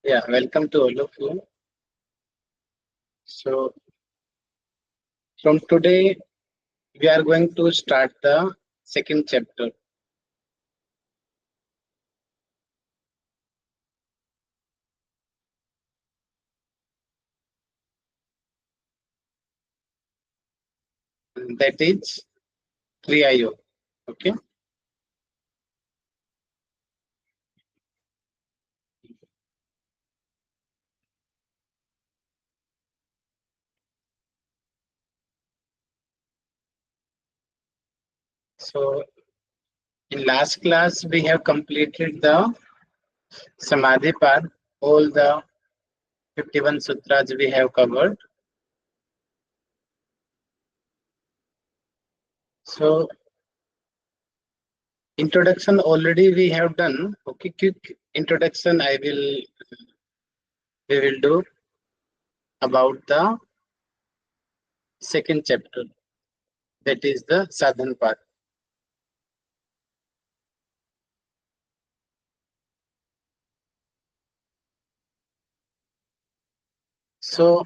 Yeah, welcome to all of you. So, from today, we are going to start the second chapter. That is Kriya Yoga. Okay. So, in last class, we have completed the Samadhi part. All the 51 sutras we have covered. So, introduction already we have done. Okay, quick introduction we will do about the second chapter. That is the sadhana part. So,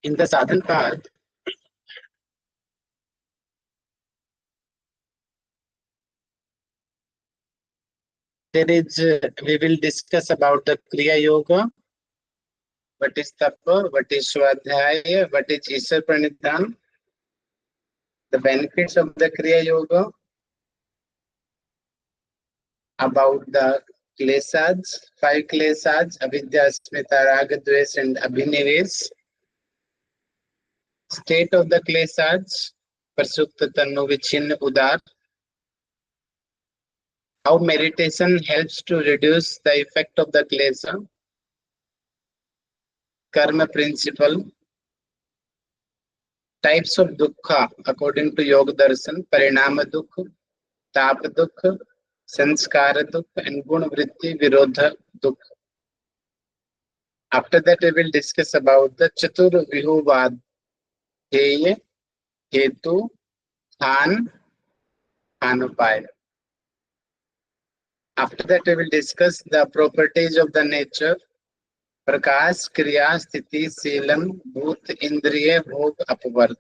in the sadhana part, we will discuss about the Kriya Yoga, what is Tapa, what is Swadhyaya, what is Ishar Pranidhan, the benefits of the Kriya Yoga, about the Klesas, 5 Klesas, Avidya, Asmita, Raga, Dvesh, and Abhinivesh, state of the Klesas, Prasukta Tanu Vichin Udar, how meditation helps to reduce the effect of the Klesa, Karma principle, types of dukkha according to Yogdarshan, Parinama dukkha, Tap dukkha, Sanskara dukkha, and Guna vritti virodha dukkha. After that, we will discuss about the Chatur Vihuvad, Heya, Hetu, Han, Anupaya. After that, we will discuss the properties of the nature, Prakash, Kriya, Sthiti, Silam, Bhut, Indriya, Bhog, Apvarg.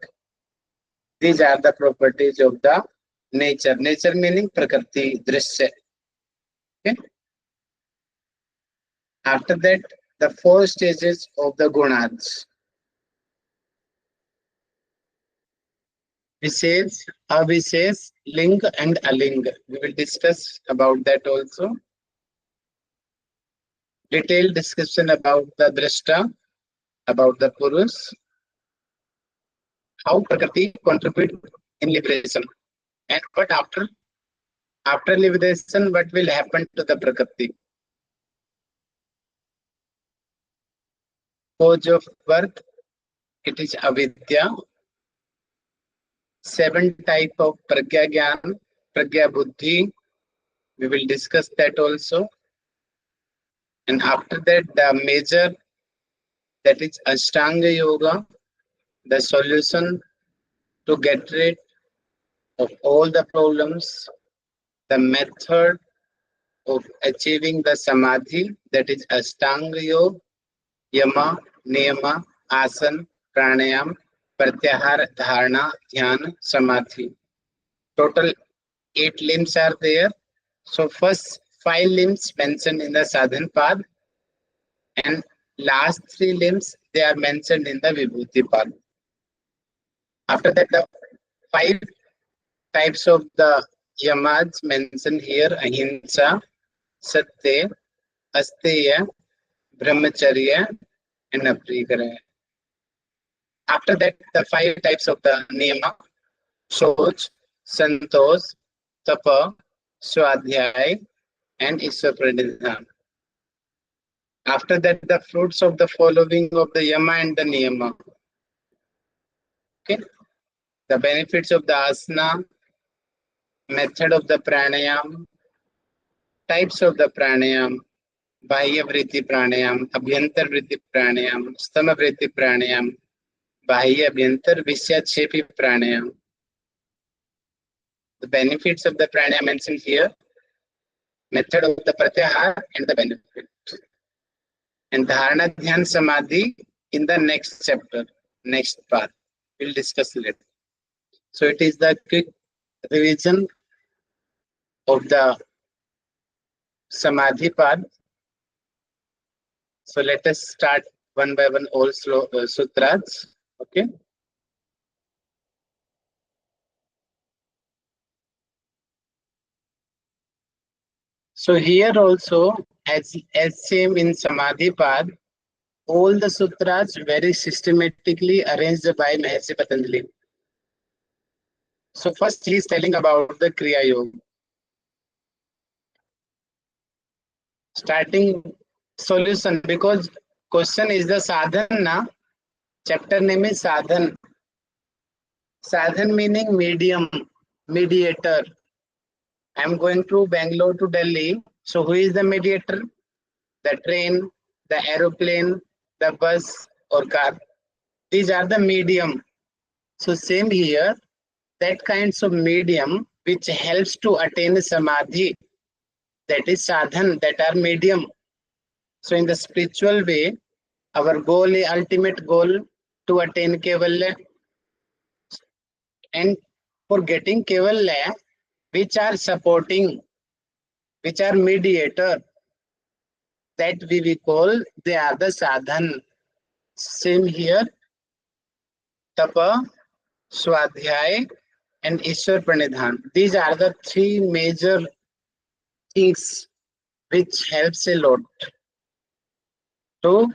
These are the properties of the nature. Nature meaning Prakriti, Drishya. Okay. After that, the 4 stages of the Gunas. Vishes, Avishes, Ling and Aling. We will discuss about that also. Detailed description about the Drashta, about the Purus, how Prakriti contribute in liberation. And but after liberation, what will happen to the Prakriti? Cause of birth, it is avidya. 7 type of pragya gyan, pragya buddhi. We will discuss that also. And after that, the major, that is Ashtanga Yoga, the solution to get rid of all the problems, the method of achieving the Samadhi, that is Ashtanga Yoga, Yama, Niyama, Asan, Pranayam, Pratyahar, Dharana, Dhyana, Samadhi. Total 8 limbs are there. So first 5 limbs mentioned in the sadhana path, and last 3 limbs they are mentioned in the vibhuti path. After that, the 5 types of the yamas mentioned here: ahimsa, satya, asteya, brahmacharya, and aprigrah. After that, the 5 types of the niyama: shoch, santosh, tapa, swadhyay, and iswapranidhan. After that, the fruits of the following of the yama and the niyama. Okay. The benefits of the asana, method of the pranayam, types of the pranayam, bahya vritti pranayam, abhyantar vritti pranayam, stama vritti pranayam, bahya abhyantar vishyachepi pranayam. The benefits of the pranayama mentioned here, method of the pratyahar and the benefit. And dharana, dhyan, samadhi in the next chapter, next part. We'll discuss later. So it is the quick revision of the samadhi part. So let us start one by one all sutras. Okay. So here also, as same in samadhi path, all the sutras very systematically arranged by Maharishi Patanjali. So first he is telling about the Kriya Yoga. Starting solution, because question is the sadhana. Chapter name is sadhan. Sadhan meaning medium, mediator. I am going to Bangalore to Delhi. So who is the mediator? The train, the aeroplane, the bus or car. These are the medium. So same here, that kinds of medium which helps to attain samadhi, that is sadhan, that are medium. So in the spiritual way, our goal is ultimate goal to attain kevalya. And for getting kevalya, which are supporting, which are mediator, that we call, they are the sadhan. Same here, tapa, swadhyay and Ishwar Pranidhan. These are the three major things which helps a lot to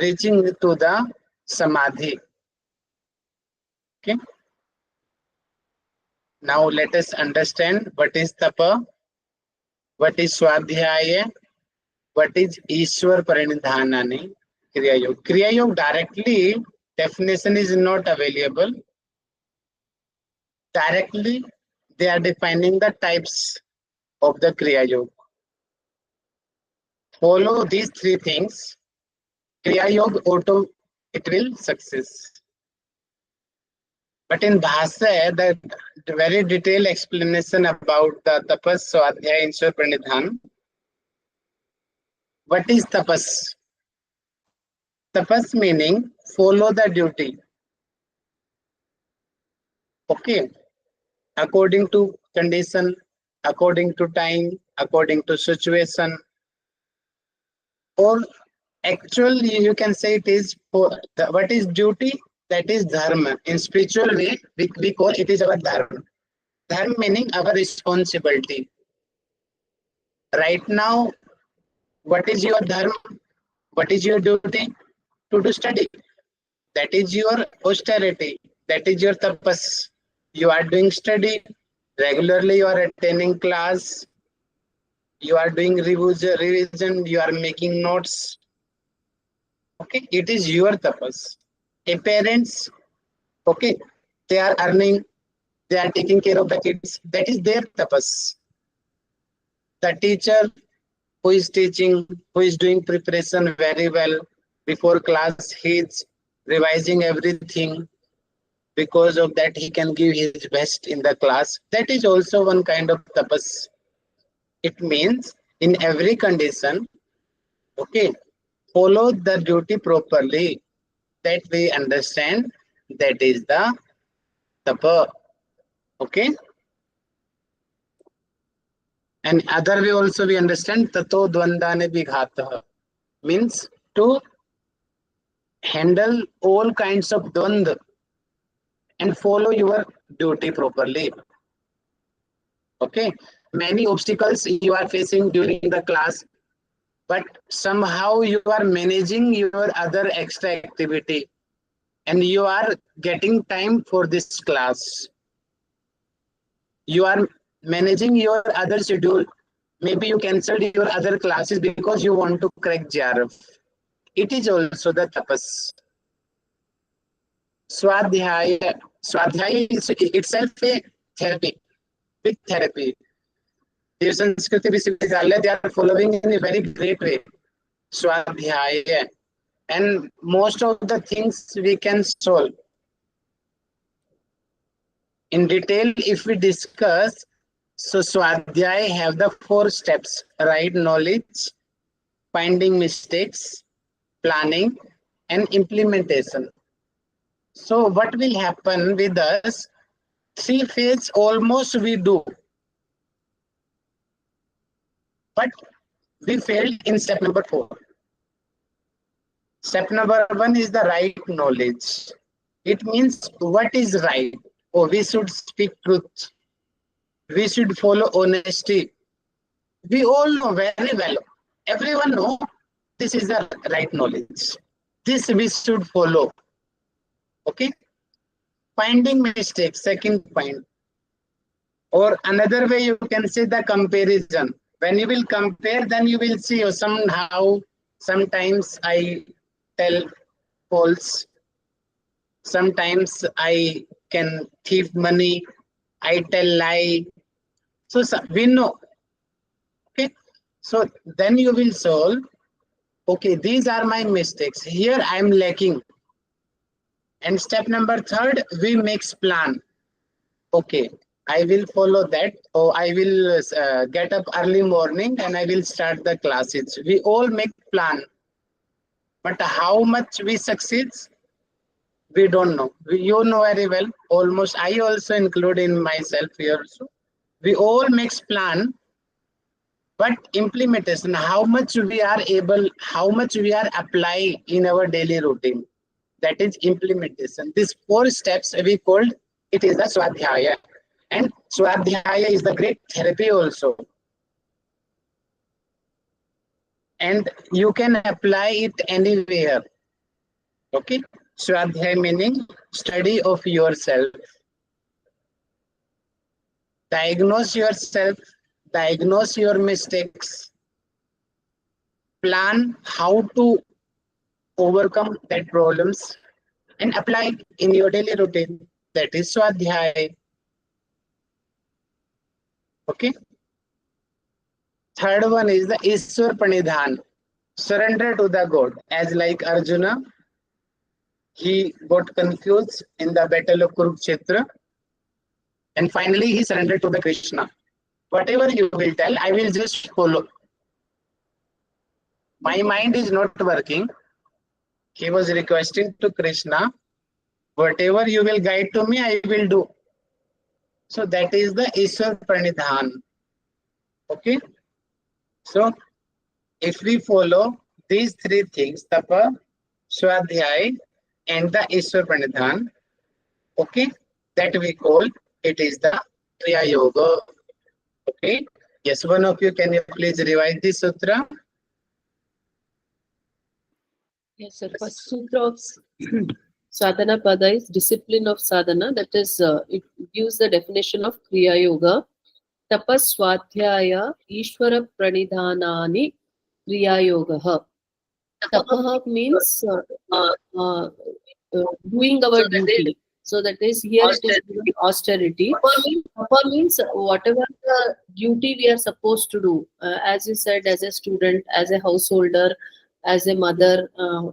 reaching to the samadhi. Okay. Now let us understand what is tapa, what is swadhyaya, what is Ishwar Pranidhanani, Kriya Yoga. Kriya Yoga directly definition is not available. Directly they are defining the types of the Kriya Yoga. Follow these three things, Kriya Yoga auto it will success. But in Bhasha, the very detailed explanation about the tapas, swadhyaya, Ishwar Pranidhan. What is tapas? Tapas meaning follow the duty. Okay. According to condition, according to time, according to situation. Or actually you can say it is for the, what is duty? That is dharma. In spiritual way, we call it is our dharma. Dharma meaning our responsibility. Right now, what is your dharma? What is your duty? To do study. That is your austerity. That is your tapas. You are doing study. Regularly you are attending class. You are doing revision. You are making notes. Okay, it is your tapas. A parents, okay, they are earning, they are taking care of the kids. That is their tapas. The teacher who is teaching, who is doing preparation very well before class, he is revising everything. Because of that, he can give his best in the class. That is also one kind of tapas. It means in every condition, okay, follow the duty properly. That we understand, that is the tapa. Okay. And other way also we understand, tato dvandane vighatah, means to handle all kinds of dvand and follow your duty properly. Okay. Many obstacles you are facing during the class, but somehow you are managing your other extra activity and you are getting time for this class. You are managing your other schedule. Maybe you cancelled your other classes because you want to crack JRF. It is also the tapas. Swadhyaya. Swadhyaya is itself a therapy, big therapy. The Sanskriti Vishwavidyalaya, they are following in a very great way. Swadhyaya. And most of the things we can solve in detail, if we discuss, so Swadhyay have the 4 steps: right knowledge, finding mistakes, planning, and implementation. So what will happen with us? 3 phase almost we do, but we failed in step number 4. Step number 1 is the right knowledge. It means what is right. Oh, we should speak truth. We should follow honesty. We all know very well. Everyone know this is the right knowledge. This we should follow. Okay. Finding mistakes, second point. Or another way you can say the comparison. When you will compare, then you will see, oh, somehow, sometimes I tell false. Sometimes I can thief money. I tell lie. So we know. Okay. So then you will solve. Okay, these are my mistakes. Here I am lacking. And step number 3, we make plan. Okay, I will follow that. Oh, I will get up early morning and I will start the classes. We all make plan. But how much we succeed, we don't know. You know very well. Almost I also include in myself here also. We all make plan, but implementation, how much we are able, how much we are applying in our daily routine. That is implementation. These 4 steps we called, it is the Swadhyaya. And Swadhyaya is the great therapy also. And you can apply it anywhere. Okay. Swadhyaya meaning study of yourself. Diagnose yourself, diagnose your mistakes, plan how to overcome that problems, and apply in your daily routine. That is Swadhyaya. Okay. Third one is the Ishwar Pranidhan. Surrender to the God. As like Arjuna, he got confused in the battle of Kurukshetra. And finally, he surrendered to the Krishna. Whatever you will tell, I will just follow. My mind is not working. He was requesting to Krishna, whatever you will guide to me, I will do. So that is the Ishwar Pranidhan. Okay. So if we follow these 3 things, Tapa, Swadhyay, and the Ishwar Pranidhan, okay, that we call, it is the Kriya Yoga. Okay. Yes, one of you, can you please revise this sutra? Yes, sir. First sutra of Sadhana Pada is discipline of sadhana. That is, it gives the definition of Kriya Yoga. Tapas Swadhyaya Ishvara Pranidhanani Kriya Yoga. Tapaha means doing our duty. So that is, here it is austerity. Tapa means whatever the duty we are supposed to do. As you said, as a student, as a householder, as a mother,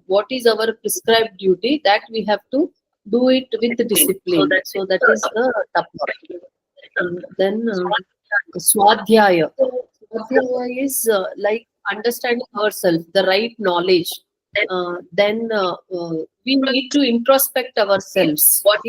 what is our prescribed duty, that we have to do it with discipline. So that is the tapa. Then Swadhyaya. Swadhyaya is like understanding ourselves, the right knowledge. Then we need to introspect ourselves. What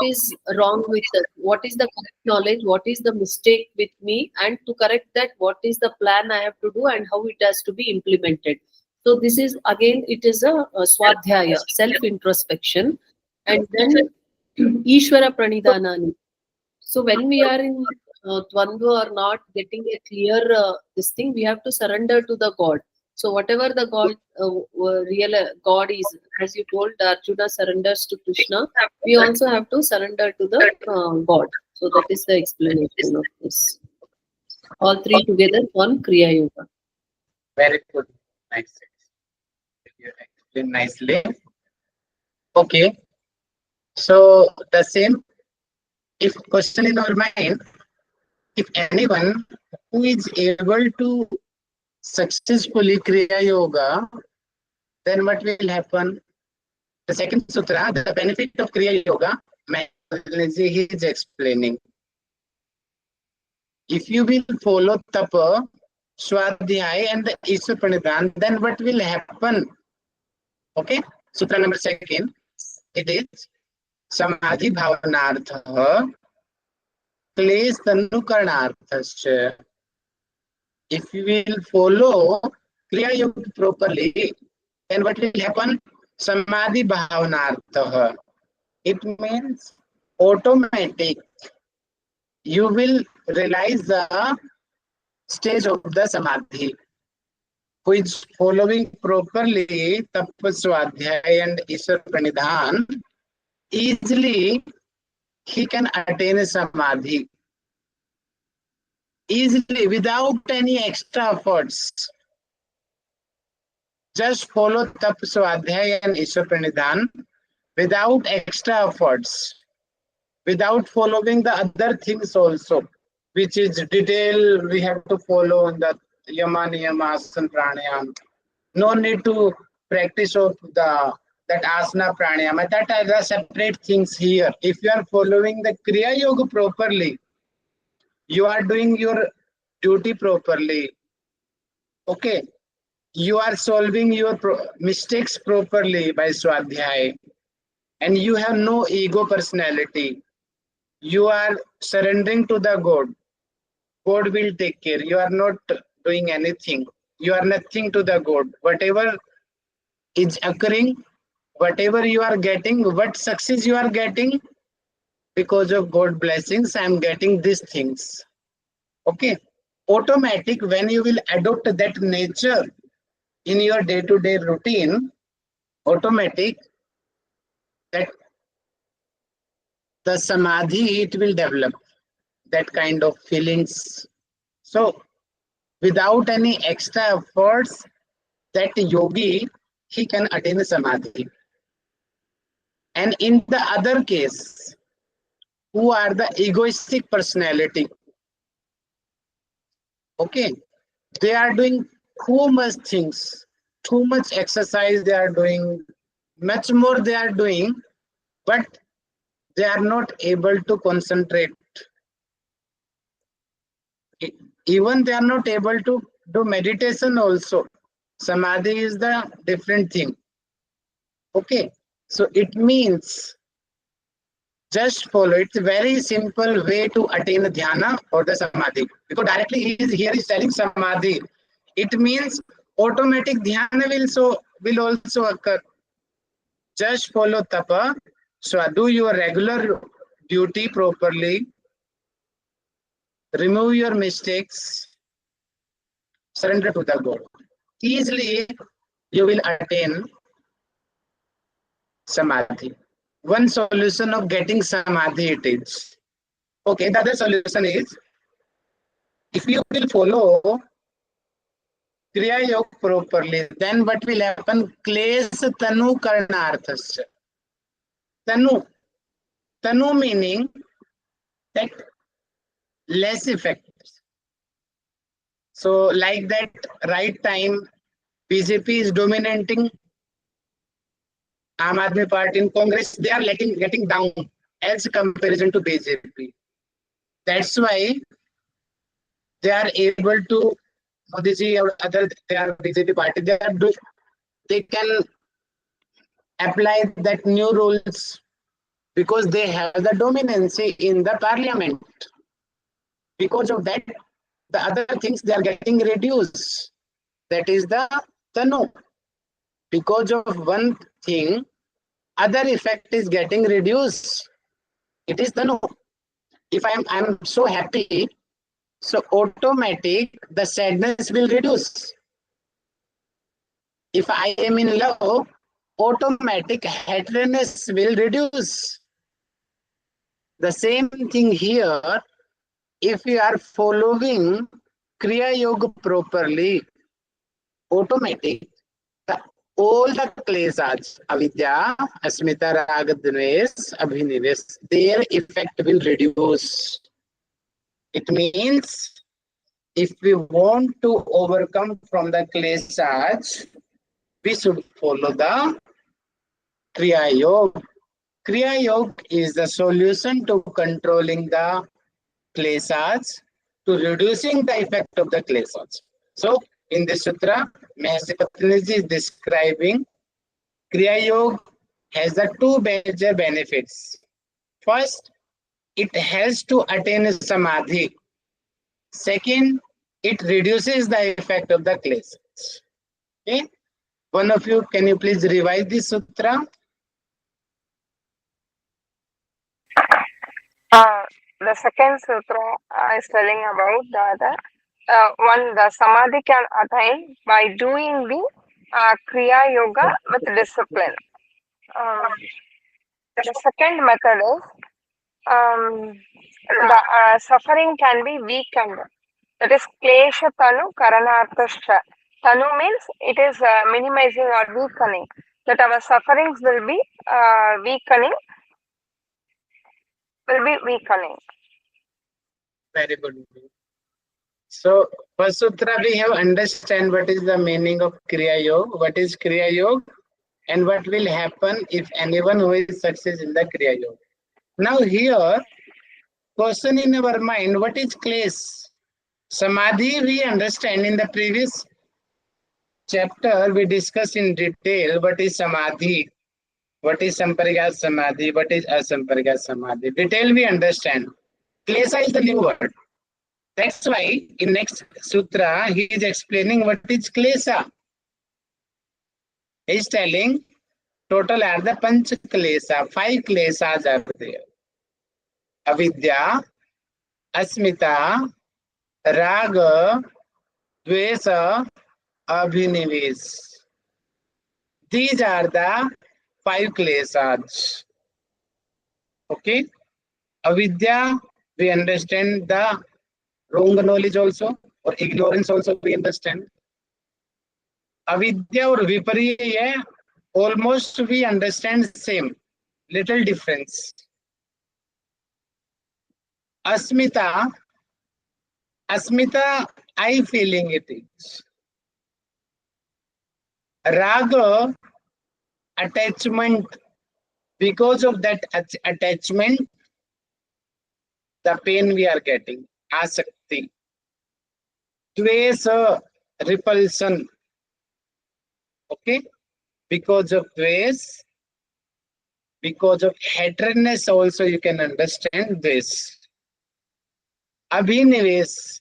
is wrong with us? What is the correct knowledge? What is the mistake with me? And to correct that, what is the plan I have to do and how it has to be implemented? So this is again, it is a Swadhyaya, self-introspection. And then Ishvara Pranidhanani. So when we are in Dvandva or not getting a clear this thing, we have to surrender to the God. So whatever the God, real God is, as you told, Arjuna surrenders to Krishna, we also have to surrender to the God. So that is the explanation of this. All 3 together on Kriya Yoga. Very good. Nice. You explained nicely. Okay. So the same, if question in our mind, if anyone who is able to successfully Kriya Yoga, then what will happen? The second sutra, the benefit of Kriya Yoga, Ji he is explaining. If you will follow tapa, swadhyay and the Ishwar Pranidhan, then what will happen? Okay, Sutra number 2, it is Samadhi Bhavanartha Klesh Tanukarnarthascha. If you will follow Kriya Yoga properly, then what will happen? Samadhi Bhavanartha. It means automatic. You will realize the stage of the Samadhi. Who is following properly Tapaswadhyay and Ishwar Pranidhan, easily he can attain Samadhi. Easily, without any extra efforts. Just follow Tapaswadhyay and Ishwar Pranidhan without extra efforts. Without following the other things also, which is detail we have to follow in the Yama, Niyama, Asana, Pranayama. No need to practice of that asana pranayama. That are the separate things here. If you are following the Kriya Yoga properly, you are doing your duty properly. Okay. You are solving your mistakes properly by Swadhyay. And you have no ego personality. You are surrendering to the God. God will take care. You are not doing anything. You are nothing to the God. Whatever is occurring, whatever you are getting, what success you are getting, because of God blessings, I am getting these things. Okay. Automatic, when you will adopt that nature in your day-to-day routine, automatic, that the samadhi, it will develop that kind of feelings. So without any extra efforts, that yogi, he can attain samadhi. And in the other case, who are the egoistic personality, okay, they are doing too much things, too much exercise they are doing, much more they are doing, but they are not able to concentrate. Even they are not able to do meditation also. Samadhi is the different thing. Okay, so it means just follow. It's a very simple way to attain the dhyana or the samadhi. Because directly he is here is telling samadhi. It means automatic dhyana will also occur. Just follow tapa. So do your regular duty properly. Remove your mistakes. Surrender to the God. Easily you will attain samadhi. One solution of getting samadhi it is. Okay, the other solution is, if you will follow Kriya Yoga properly, then what will happen? Klesh Tanu Karnarthasya. Tanu. Tanu meaning that less effect. So like that right time, BJP is dominating Aam Aadmi Party in Congress, they are getting down as comparison to BJP. That's why they are able to, Modi ji or other, they are BJP party, they can apply that new rules because they have the dominancy in the parliament. Because of that, the other things they are getting reduced. That is the tanu. Because of one thing, other effect is getting reduced. It is tanu. If I'm so happy, so automatic the sadness will reduce. If I am in love, automatic hatredness will reduce. The same thing here, if you are following Kriya Yoga properly, automatic, all the kleshas, avidya, asmita, raga, dvesh, abhinivesh, their effect will reduce. It means if we want to overcome from the kleshas, we should follow the Kriya Yoga. Kriya Yoga is the solution to controlling the kleshas, to reducing the effect of the kleshas. So, in the Sutra, Mahasi Patanjali is describing Kriya Yoga has the two major benefits. First, it helps to attain samadhi. Second, it reduces the effect of the kleshas. Okay? One of you, can you please revise this sutra? The second sutra is telling about the other. One, the samadhi can attain by doing the Kriya Yoga with discipline. The second method is the suffering can be weakened. That is klesha tanu karanarthascha. Tanu means it is minimizing or weakening. That our sufferings will be weakening. Very good. So, first sutra we have understand what is the meaning of Kriya Yoga, what is Kriya Yoga, and what will happen if anyone who is success in the Kriya Yoga. Now here, question in our mind, what is klesh? Samadhi we understand in the previous chapter, we discussed in detail what is samadhi, what is samparika samadhi, what is asamparika samadhi. Detail we understand. Klesha is the new word. That's why in next sutra he is explaining what is klesha. He is telling total are the panch klesha, 5 kleshas are there. Avidya, asmita, raga, dvesa, abhinivesh. These are the 5 kleshas. Okay. Avidya, we understand the wrong knowledge also, or ignorance also we understand. Avidya or viparya, almost we understand same, little difference. Asmita, I feeling it is. Raga, attachment. Because of that attachment, the pain we are getting. Asakti. Dvesa, repulsion. Okay? Because of dves, because of hatredness also you can understand this. Abhinivesh,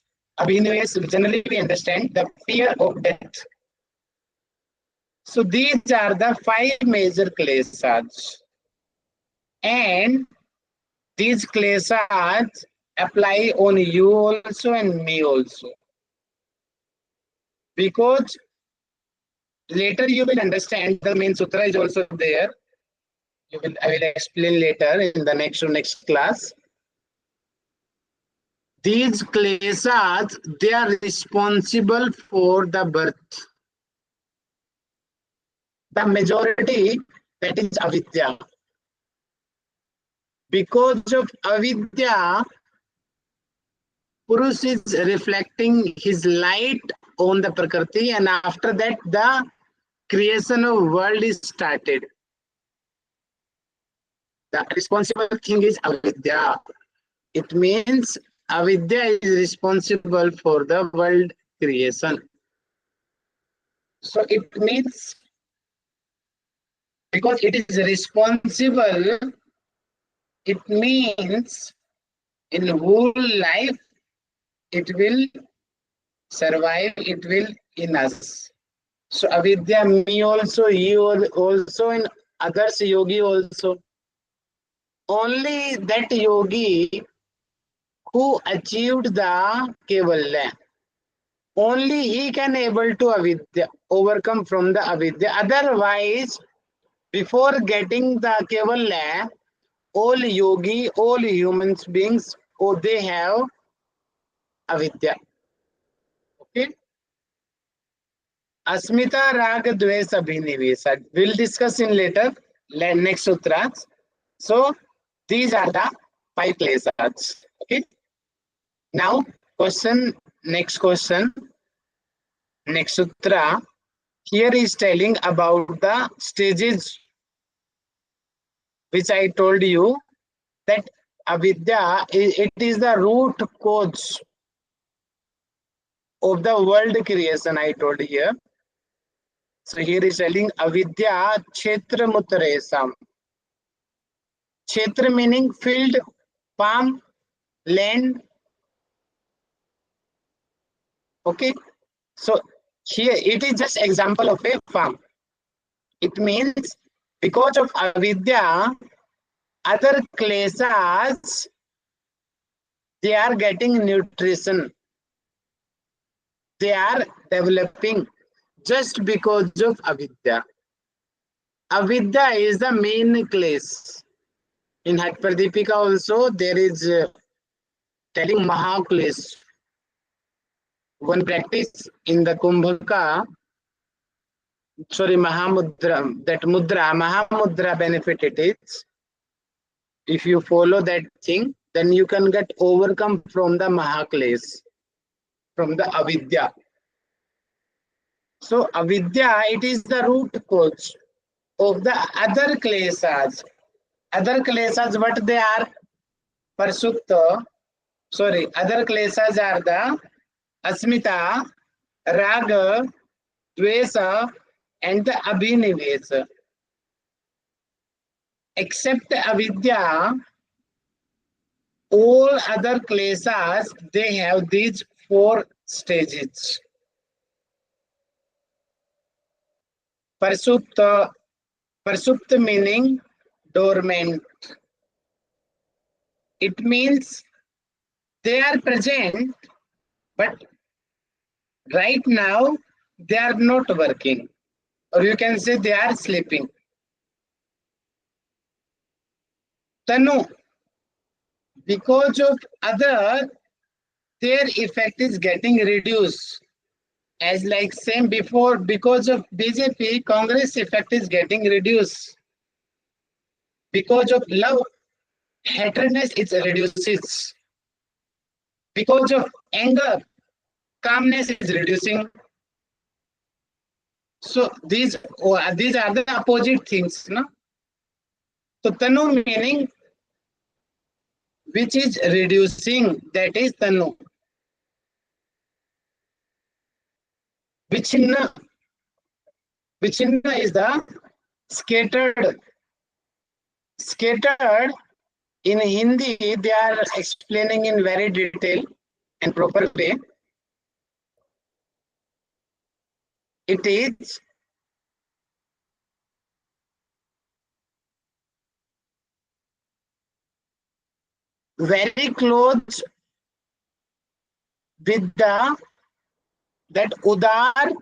generally we understand the fear of death. So these are the 5 major kleshas. And these kleshas apply on you also and me also. Because later you will understand the main sutra is also there. I will explain later in the next class. These kleshas, they are responsible for the birth. The majority, that is avidya. Because of avidya, Purush is reflecting his light on the Prakriti, and after that the creation of world is started. The responsible thing is avidya. It means avidya is responsible for the world creation. So it means because it is responsible, it means in whole life it will survive, it will in us. So avidya, me also, you also, and others yogi also. Only that yogi who achieved the kevalya, only he can able to avidya, overcome from the avidya. Otherwise, before getting the kevalya, all yogi, all human beings, oh, they have avidya. Okay. Asmita raga dvesa abhinivesa. We'll discuss in later, next sutras. So these are the 5 kleshas. Okay. Now next question, next sutra. Here is telling about the stages which I told you that avidya, it is the root cause of the world creation, I told here. So here is telling avidya kshetra mutaresam. Kshetra meaning field, farm, land. Okay. So here it is just example of a farm. It means because of avidya, other kleshas, they are getting nutrition. They are developing just because of avidya. Avidya is the main class. In Hatpradipika also there is telling Mahaklesh. One practice in the Kumbhaka, sorry, Mahamudra, that Mudra, Mahamudra benefit it is. If you follow that thing, then you can get overcome from the Mahaklesh, from the avidya. So avidya, it is the root cause of the other kleshas. Other kleshas, what they are? Parsupta, sorry, other kleshas are the Asmita, Raga, Dvesa, and the Abhinivesa. Except avidya, all other kleshas, they have these 4 stages. Parsupta, Parsupta meaning dormant. It means they are present, but right now they are not working. Or you can say they are sleeping. Tanu, because of other, their effect is getting reduced. As like same before, because of BJP, Congress effect is getting reduced. Because of love, hatredness it reduces. Because of anger, calmness is reducing. So these are the opposite things, no? So tanu meaning which is reducing, that is tanu. Vichinna is the scattered. Scattered in Hindi, they are explaining in very detail and proper way. It is very close with the that udar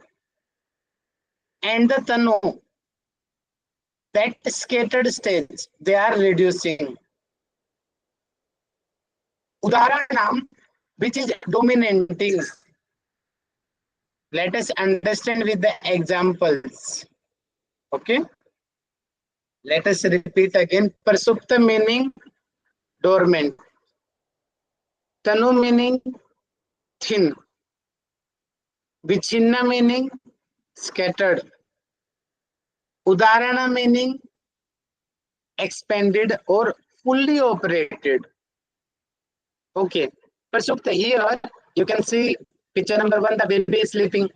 and the tanu. That scattered stage, they are reducing. Udaharanam, which is dominating. Let us understand with the examples. Okay. Let us repeat again. Parsupta meaning dormant. Tanu meaning thin. Vichinna meaning scattered. Udarana meaning expanded or fully operated. Okay. Parsupta, here you can see picture number 1, the baby is sleeping.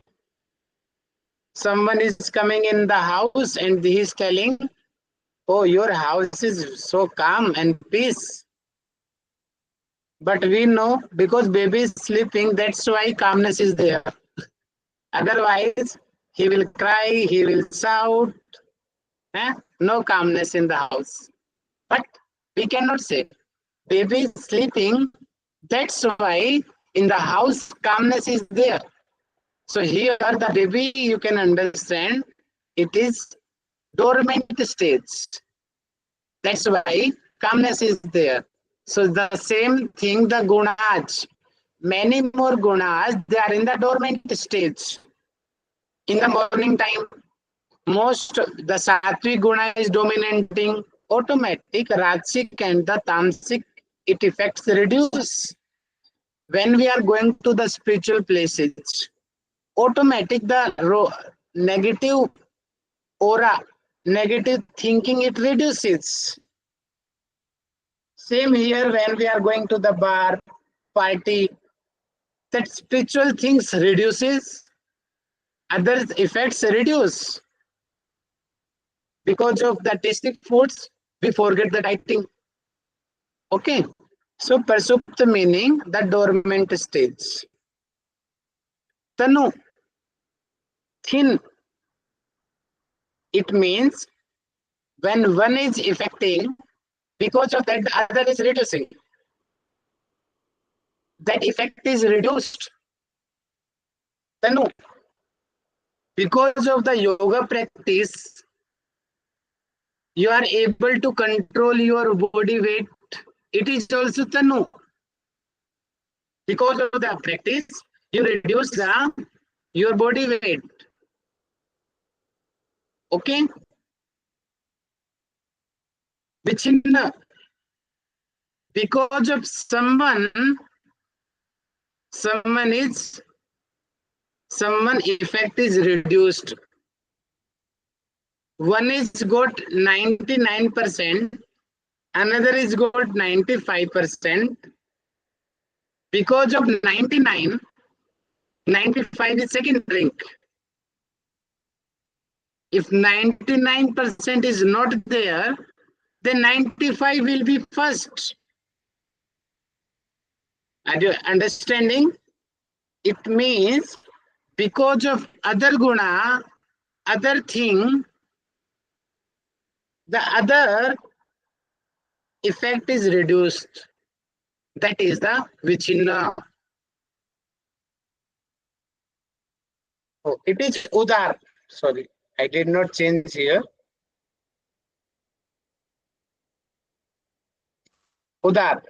Someone is coming in the house and he is telling, oh, your house is so calm and peace. But we know because baby is sleeping, that's why calmness is there. Otherwise, he will cry, he will shout. No calmness in the house. But we cannot say, baby is sleeping, that's why in the house calmness is there. So here the baby, you can understand, it is dormant stage. That's why calmness is there. So the same thing, the gunas, many more gunas, they are in the dormant stage. In the morning time, most the sattvic guna is dominating, automatic, rajasic and the tamasic, it effects reduce. When we are going to the spiritual places, automatic the negative aura, negative thinking, it reduces. same here when we are going to the bar, party, that spiritual things reduces, other effects reduce. Because of the tasty foods, we forget the dieting. Okay. So Prasupta meaning the dormant stage. Tanu, thin, it means when one is affecting, because of that the other is reducing. That effect is reduced. Tanu, because of the yoga practice, you are able to control your body weight. It is also Tanu. Because of the practice, you reduce your body weight. Okay? Vichinna, because of someone effect is reduced. One is got 99%, another is got 95%. Because of 99, 95 is second drink. If 99% is not there, then 95 will be first. Are you understanding? It means because of other guna, other thing, the other effect is reduced. That is the vichinna. Oh, it is udar. Sorry, I did not change here. Udar.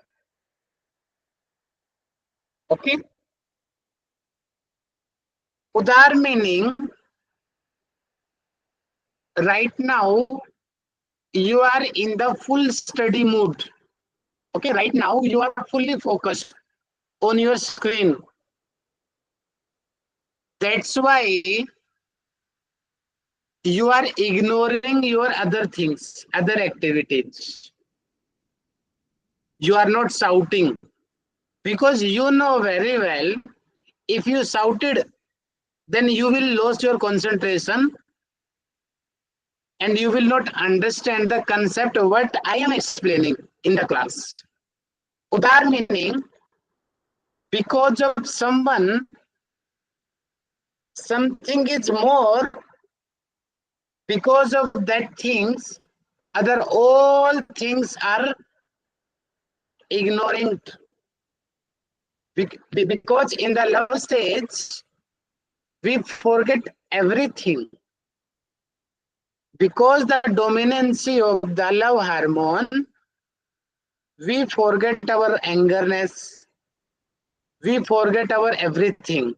Okay. Udar meaning right now you are in the full study mood. Okay, right now you are fully focused on your screen. That's why you are ignoring your other things, other activities. You are not shouting because you know very well if you shouted, then you will lose your concentration and you will not understand the concept of what I am explaining in the class. Udar meaning because of someone, something is more, because of that things, other all things are ignoring. Because in the love stage, we forget everything. Because the dominancy of the love hormone, we forget our angerness, we forget our everything,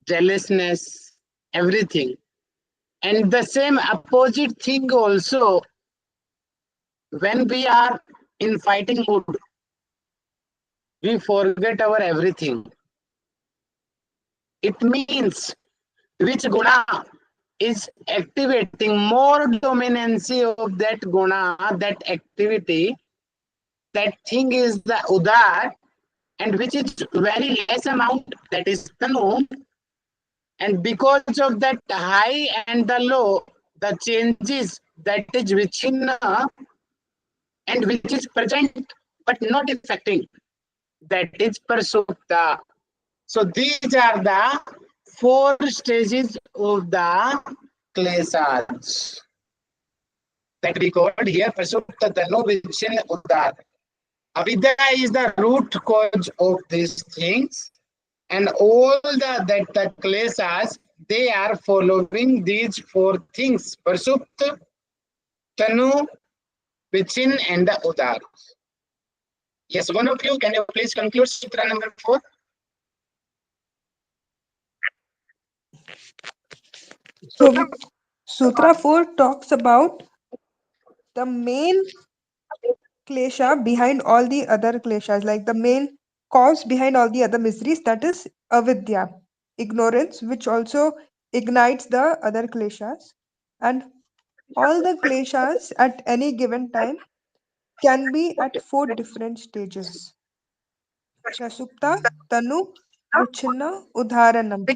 jealousness, everything. And the same opposite thing also, when we are in fighting mood, we forget our everything. It means which guna is activating more dominancy of that guna, that activity, that thing is the udar, and which is very less amount, that is tanu. And because of that high and the low, the changes, that is vichinna, and which is present but not affecting, that is prasupta. So these are the four stages of the kleshas that we called here prasupta, tanu, vichin, udar. Avidya is the root cause of these things, and all the kleshas, they are following these four things: prasupta, tanu, vichin, and the udar. Yes, one of you, can you please conclude sutra number 4? So Sutra 4 talks about the main klesha behind all the other kleshas, like the main cause behind all the other miseries, that is avidya, ignorance, which also ignites the other kleshas. And all the kleshas at any given time can be at 4 different stages. Prasupta, Tanu, Vichinna, Udharanam.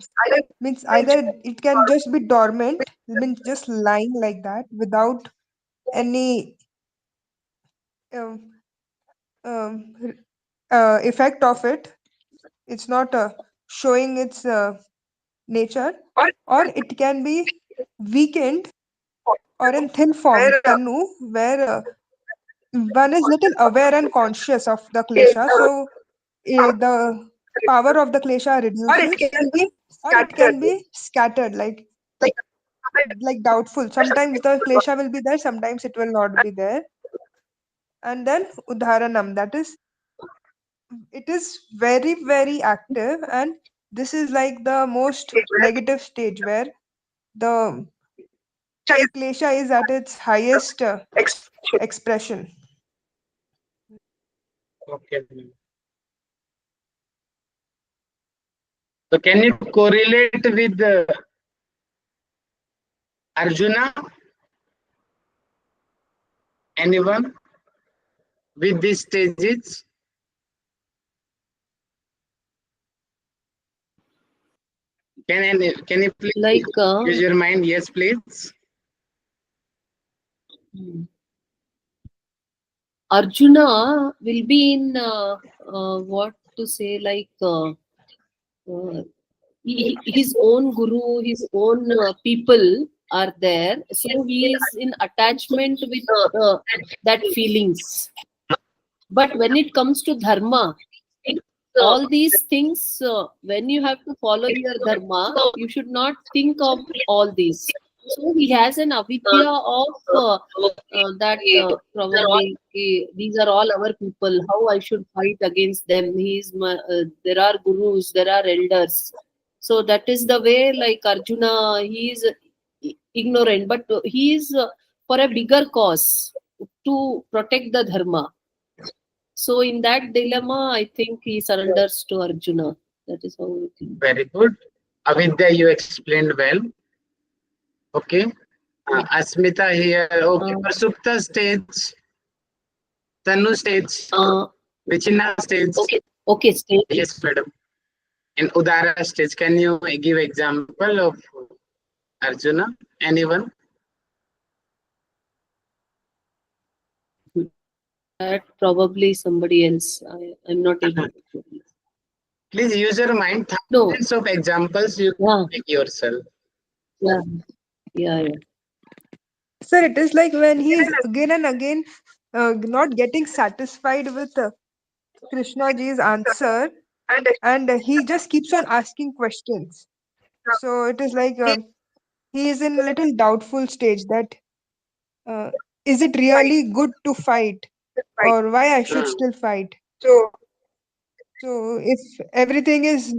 Means either it can just be dormant, means just lying like that without any um, um, effect of it. It's not showing its nature, or it can be weakened or in thin form, Tanu, where one is little aware and conscious of the klesha, so the power of the klesha reduces, or it can be scattered, like doubtful. Sometimes the klesha will be there, sometimes it will not be there. And then udharanam, that is, it is very very active, and this is like the most negative stage where the klesha is at its highest expression. Okay. So can you correlate with Arjuna? Anyone with these stages? Can you please Like use your mind? Yes, please. Arjuna will be in what to say, like his own guru, his own people are there, so he is in attachment with that feelings. But when it comes to dharma, all these things, when you have to follow your dharma, you should not think of all these. So he has an avidya of that probably these are all our people. How I should fight against them? There are gurus, there are elders. So that is the way. Like Arjuna, he is ignorant, but he is for a bigger cause to protect the dharma. So in that dilemma, I think he surrenders to Arjuna. That is how I think. Very good. Avidya, you explained well. Okay. Asmita here. Okay. Prasupta stage. Tanu stage. Vichinna stage. Okay, stage. Yes, madam. In Udara stage, can you give example of Arjuna? Anyone? That probably somebody else. I'm not able to. Please use your mind. No. Thousands of examples you make yourself. Yeah. Yeah. Sir, it is like when he is again and again not getting satisfied with Krishna ji's answer, and he just keeps on asking questions. So it is like he is in little doubtful stage that is it really good to fight, or why I should still fight. So if everything is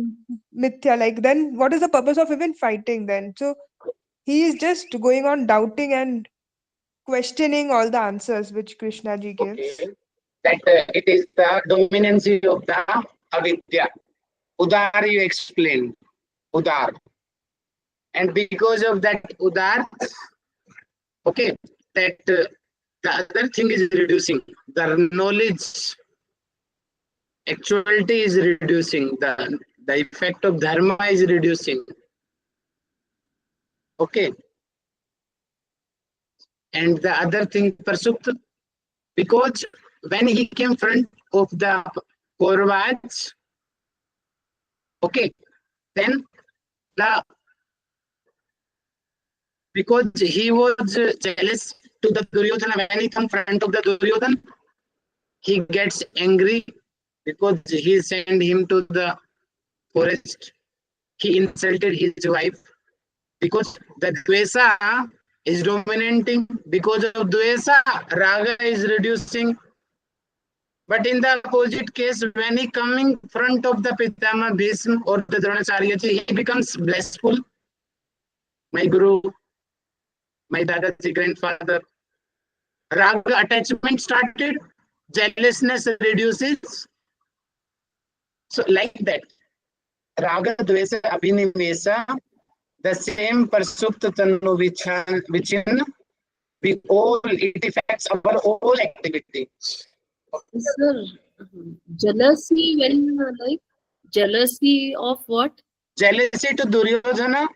mithya, like then what is the purpose of even fighting then? So he is just going on doubting and questioning all the answers which Krishna ji gives. Okay. That it is the dominancy of the avidya. Udar you explained. Udar. And because of that Udar, okay, that the other thing is reducing. The knowledge, actuality is reducing. The effect of dharma is reducing. Okay. And the other thing, Prasupta, because when he came front of the Kauravas, okay, then because he was jealous to the Duryodhana, when he come front of the Duryodhana, he gets angry because he sent him to the forest. He insulted his wife because the Dvesa is dominating. Because of Dvesa, Raga is reducing. But in the opposite case, when he coming front of the Pitama Bhisma or the Dronacharya, he becomes blissful. My Guru, my Dadaji grandfather. Raga attachment started, jealousness reduces. So like that. Raga Dvesa Abhinimesa, the same Prasupta Tanu Vichinna, it affects our whole activity. Sir, jealousy when like jealousy of what? Jealousy to Duryodhana,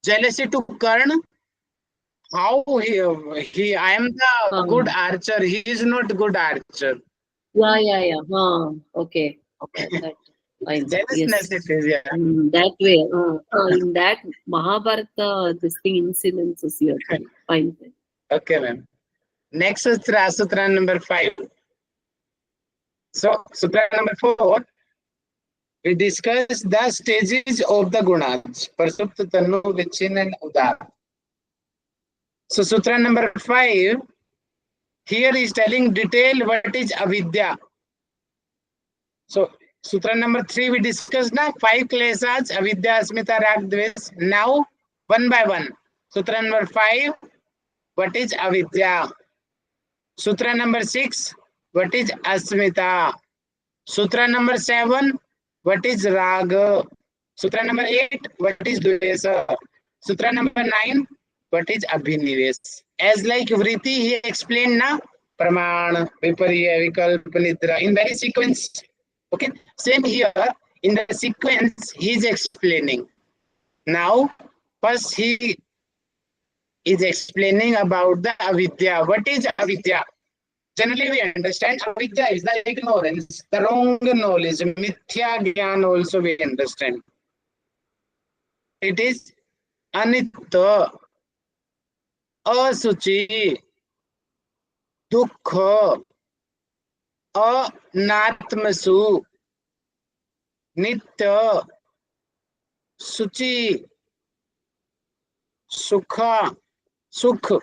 jealousy to Karna. How I am the good archer. He is not good archer. Yeah. Okay. That fine. Jealousness Yes. it is, yeah. That way. In that Mahabharata, this thing incidents is here. Fine. Okay, ma'am. Next sutra number 5. So, sutra number 4, we discuss the stages of the gunas, Prasupta, Tanu, Vichin, and Udar. So, sutra number 5, here is telling detail what is avidya. So, sutra number 3, we discussed now 5 kleshas, avidya, asmita, rag, dvesh. Now, one by one. Sutra number 5, what is avidya? Sutra number 6, what is asmita? Sutra number 7, what is raga? Sutra number 8, what is dvesa? Sutra number 9, what is abhinivesh? As like vritti, he explained na praman, viparya, vikalpa, nidra in very sequence. Okay, same here in the sequence he is explaining. Now, first he is explaining about the avidya. What is avidya? Generally, we understand avidya is the ignorance, the wrong knowledge, mithya gyan also we understand. It is anitya, asuchi, dukha, anatmasu, nitya, suchi, sukha, sukh,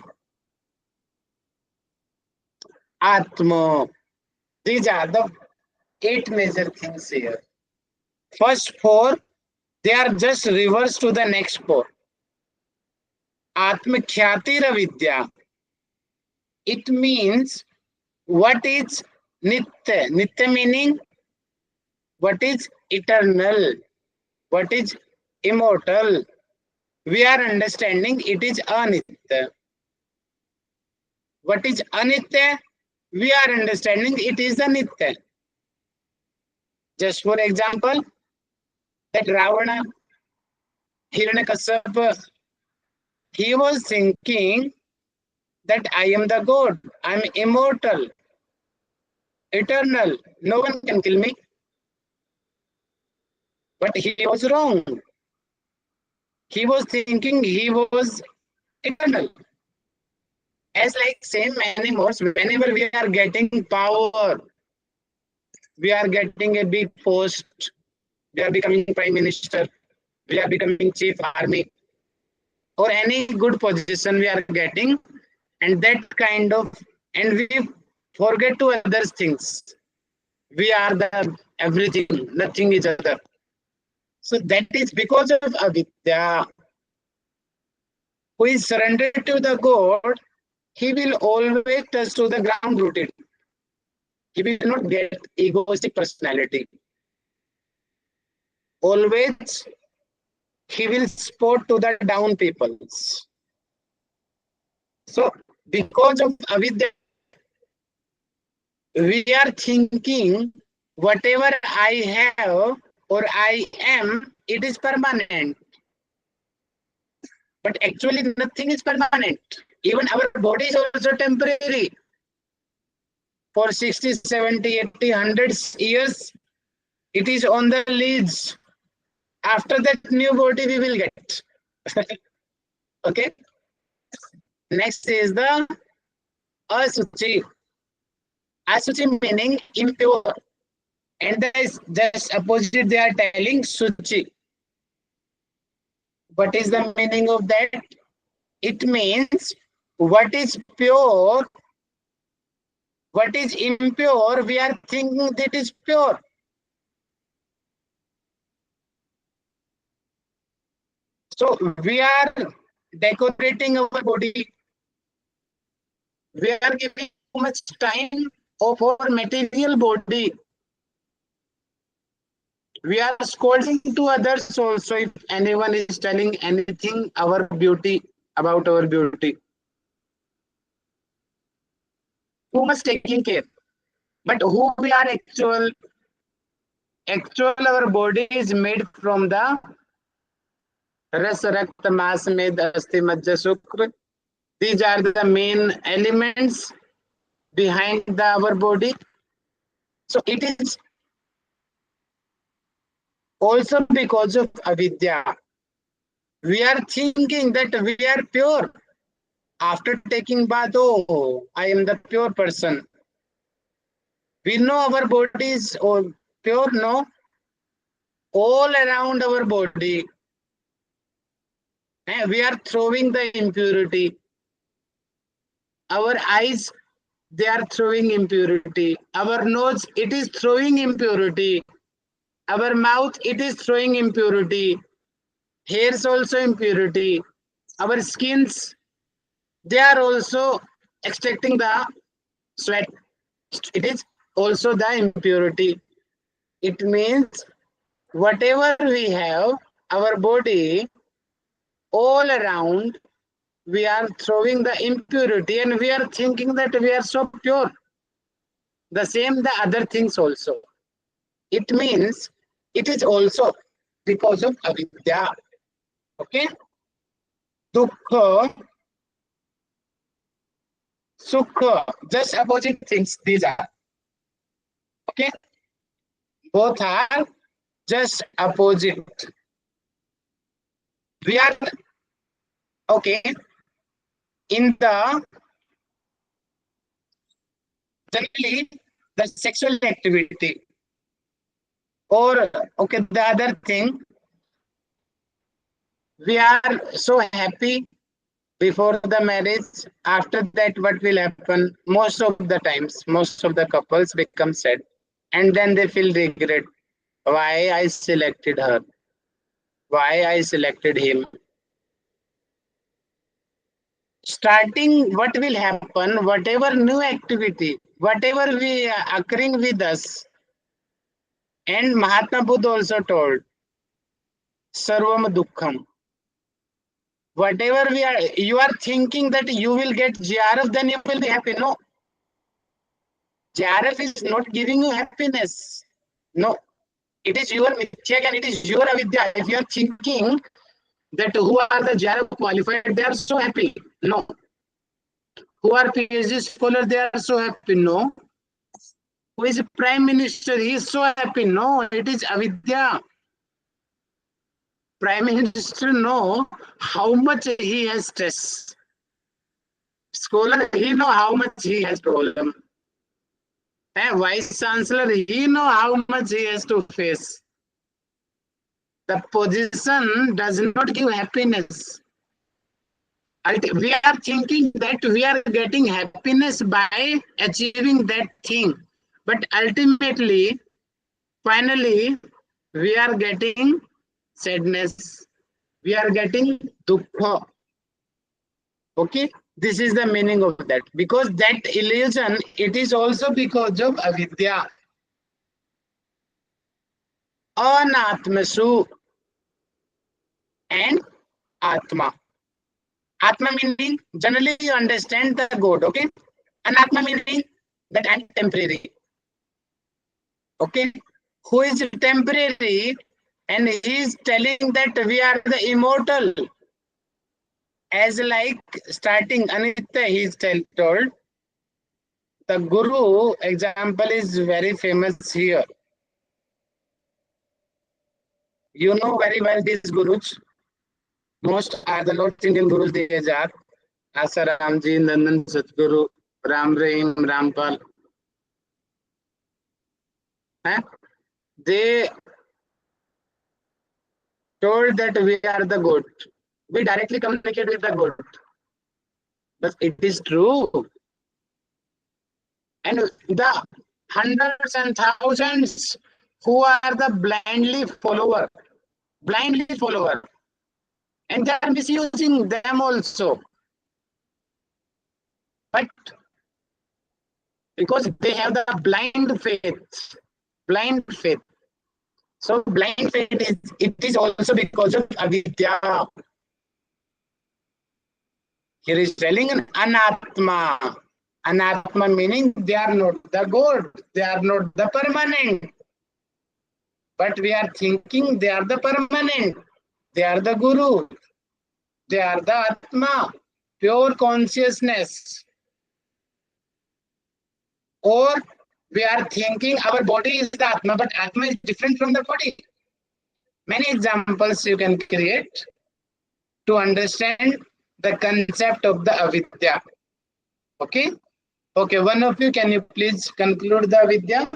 atma. These are the 8 major things here. First 4, they are just reverse to the next 4. Atma khyatira vidya. It means what is nitya. Nitya meaning what is eternal, what is immortal. We are understanding it is anitya. What is anitya? We are understanding it is the nitya. Just for example, that Ravana, Hiranyakashipu, he was thinking that I am the God, I am immortal, eternal, no one can kill me. But he was wrong. He was thinking he was eternal. As like same animals, whenever we are getting power, we are getting a big post, we are becoming prime minister, we are becoming chief army, or any good position we are getting, and that kind of, and we forget to other things. We are the everything, nothing is other. So that is because of avidya. Who is surrendered to the God, he will always touch to the ground rooted. He will not get egoistic personality. Always he will support to the down peoples. So because of avidya, we are thinking whatever I have or I am, it is permanent. But actually nothing is permanent. Even our body is also temporary. For 60, 70, 80, 100 years, it is on the leads. After that new body we will get. Okay. Next is the asuchi. Asuchi meaning impure. And there is just opposite they are telling suchi. What is the meaning of that? It means what is pure, what is impure, we are thinking that is pure. So we are decorating our body. We are giving too much time of our material body. We are scolding to others also if anyone is telling anything our beauty, about our beauty. too much taking care. But who we are actual our body is made from the ras, rakta, mas, med, asti, majja, shukra. These are the main elements behind our body. So it is also because of avidya. We are thinking that we are pure. After taking bath, oh, I am the pure person. We know our body is pure, no? All around our body, we are throwing the impurity. Our eyes, they are throwing impurity. Our nose, it is throwing impurity. Our mouth, it is throwing impurity. Hairs also impurity. Our skins, they are also extracting the sweat. It is also the impurity. It means whatever we have, our body, all around, we are throwing the impurity and we are thinking that we are so pure. The same the other things also. It means it is also because of avidya. Okay? Dukkha, sukha, just opposite things these are. Okay? Both are just opposite. We are okay in the generally the sexual activity or okay the other thing, we are so happy before the marriage. After that what will happen? Most of the times most of the couples become sad and then they feel regret. Why I selected her, why I selected him. Starting what will happen, whatever new activity, whatever we occurring with us, and Mahatma Buddha also told sarvam dukkham. Whatever you are thinking that you will get GRF, then you will be happy. No, GRF is not giving you happiness. No, it is your mithya and it is your avidya. If you are thinking that who are the GRF qualified, they are so happy. No. Who are PhD scholar, they are so happy. No. Who is prime minister, he is so happy. No, it is avidya. Prime minister know how much he has stress. Scholar, he know how much he has problem. And vice chancellor, he know how much he has to face. The position does not give happiness. We are thinking that we are getting happiness by achieving that thing. But ultimately, finally, we are getting sadness. We are getting dukkha. Okay? This is the meaning of that. Because that illusion, it is also because of avidya. Anatmasu and atma. Atma meaning, generally you understand the God, okay? Anatma meaning that I'm temporary. Okay? Who is temporary and he is telling that we are the immortal. As like starting Anitya, he is told, the Guru example is very famous here. You know very well these Gurus. Most are the North Indian Gurus, they are Asaramji, Nandan Satguru, Ram Rahim, Rampal. They told that we are the good. We directly communicate with the good. But it is true. And the hundreds and thousands who are the blindly follower, and they are misusing them also. But because they have the blind faith. So blind faith is also because of avidya. Here is telling an anatma. Anatma meaning they are not the God, they are not the permanent. But we are thinking they are the permanent, they are the Guru, they are the Atma, pure consciousness. Or we are thinking our body is the Atma, but Atma is different from the body. Many examples you can create to understand the concept of the avidya. Okay? Okay, one of you, can you please conclude the avidya?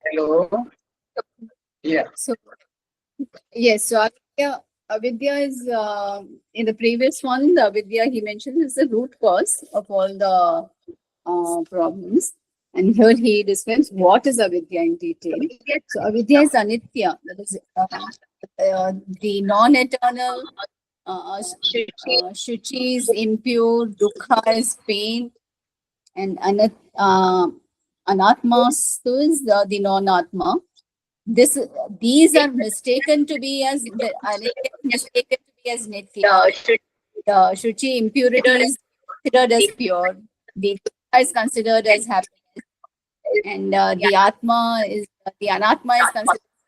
Hello? Yeah. So yes, so avidya is in the previous one, the avidya he mentioned is the root cause of all the problems. And here he describes what is avidya in detail. So avidya is anitya, that is the non-eternal, shuchi is impure, dukkha is pain, and anatma is the non-atma. These are mistaken to be as mistaken to be as nitya. The shuchi impurity is considered as pure. The dukkha is considered as happiness, and the anatma is considered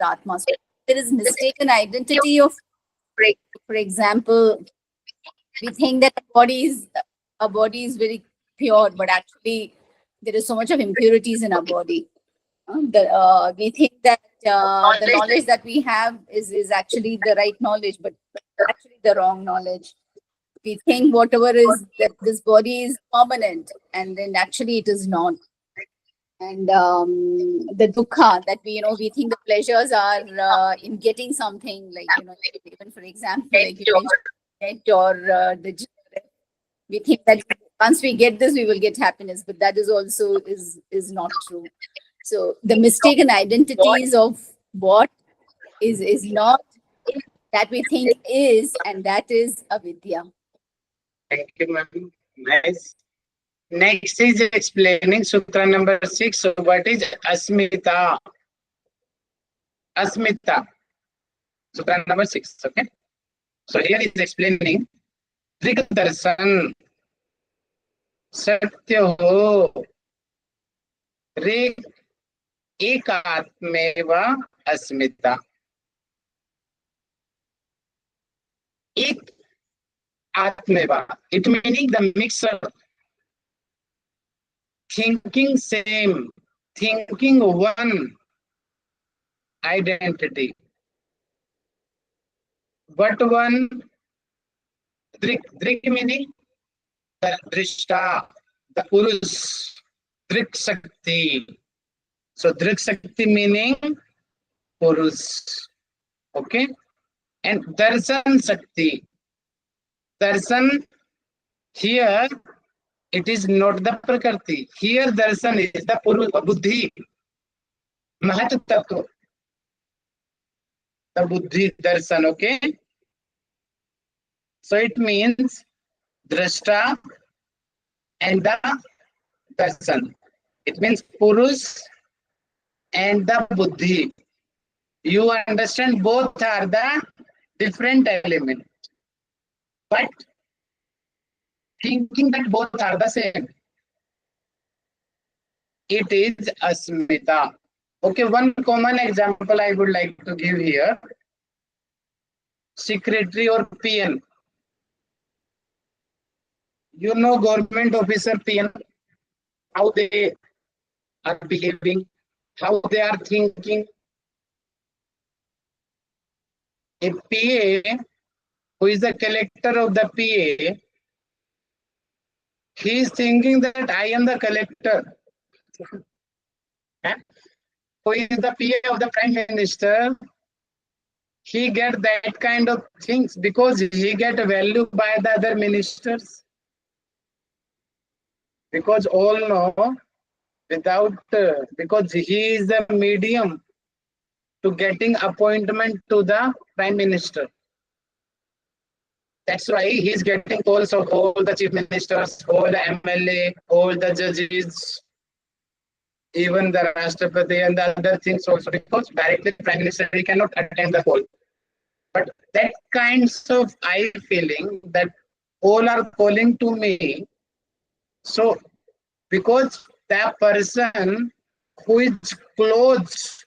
as atma. So there is mistaken identity of, for example, we think that our body is very pure, but actually there is so much of impurities in our body. We think that the knowledge that we have is actually the right knowledge, but actually the wrong knowledge. We think whatever is that this body is permanent, and then actually it is not. And the dukkha that we think the pleasures are in getting something, like even for example, like you mentioned, or the gym. We think that once we get this, we will get happiness, but that is also is not true. So the mistaken identities of what is not that we think is, and that is avidya. Thank you, ma'am. Nice. Next is explaining Sutra number 6. So what is Asmita? Asmita. Sutra number 6. Okay. So here is explaining Yogdarshan. सत्य हो रे एकात्मेव अस्मिता. एक आत्मेवा, it meaning the mixer, thinking same, thinking one identity, but one drik meaning the drishta, the purus, drik shakti. So drik shakti meaning purus. Okay. And darshan shakti. Darshan, here it is not the prakriti. Here darshan is the purus, buddhi, mahat tattva, the buddhi darshan. Okay. So it means drashta and the darshan. It means purus and the buddhi. You understand both are the different elements, but thinking that both are the same. It is asmita. Okay, one common example I would like to give here. Secretary or PN. You know government officer PN, how they are behaving, how they are thinking. A PA who is the collector of the PA, he is thinking that I am the collector. Who is the PA of the Prime Minister, he get that kind of things because he get value by the other ministers. Because all know without, because he is the medium to getting appointment to the Prime Minister. That's why he is getting calls of all the chief ministers, all the MLA, all the judges. even the Rashtrapati and the other things also, because directly Prime Minister he cannot attend the poll. But that kinds of I feeling that all are calling to me. So because that person who is close,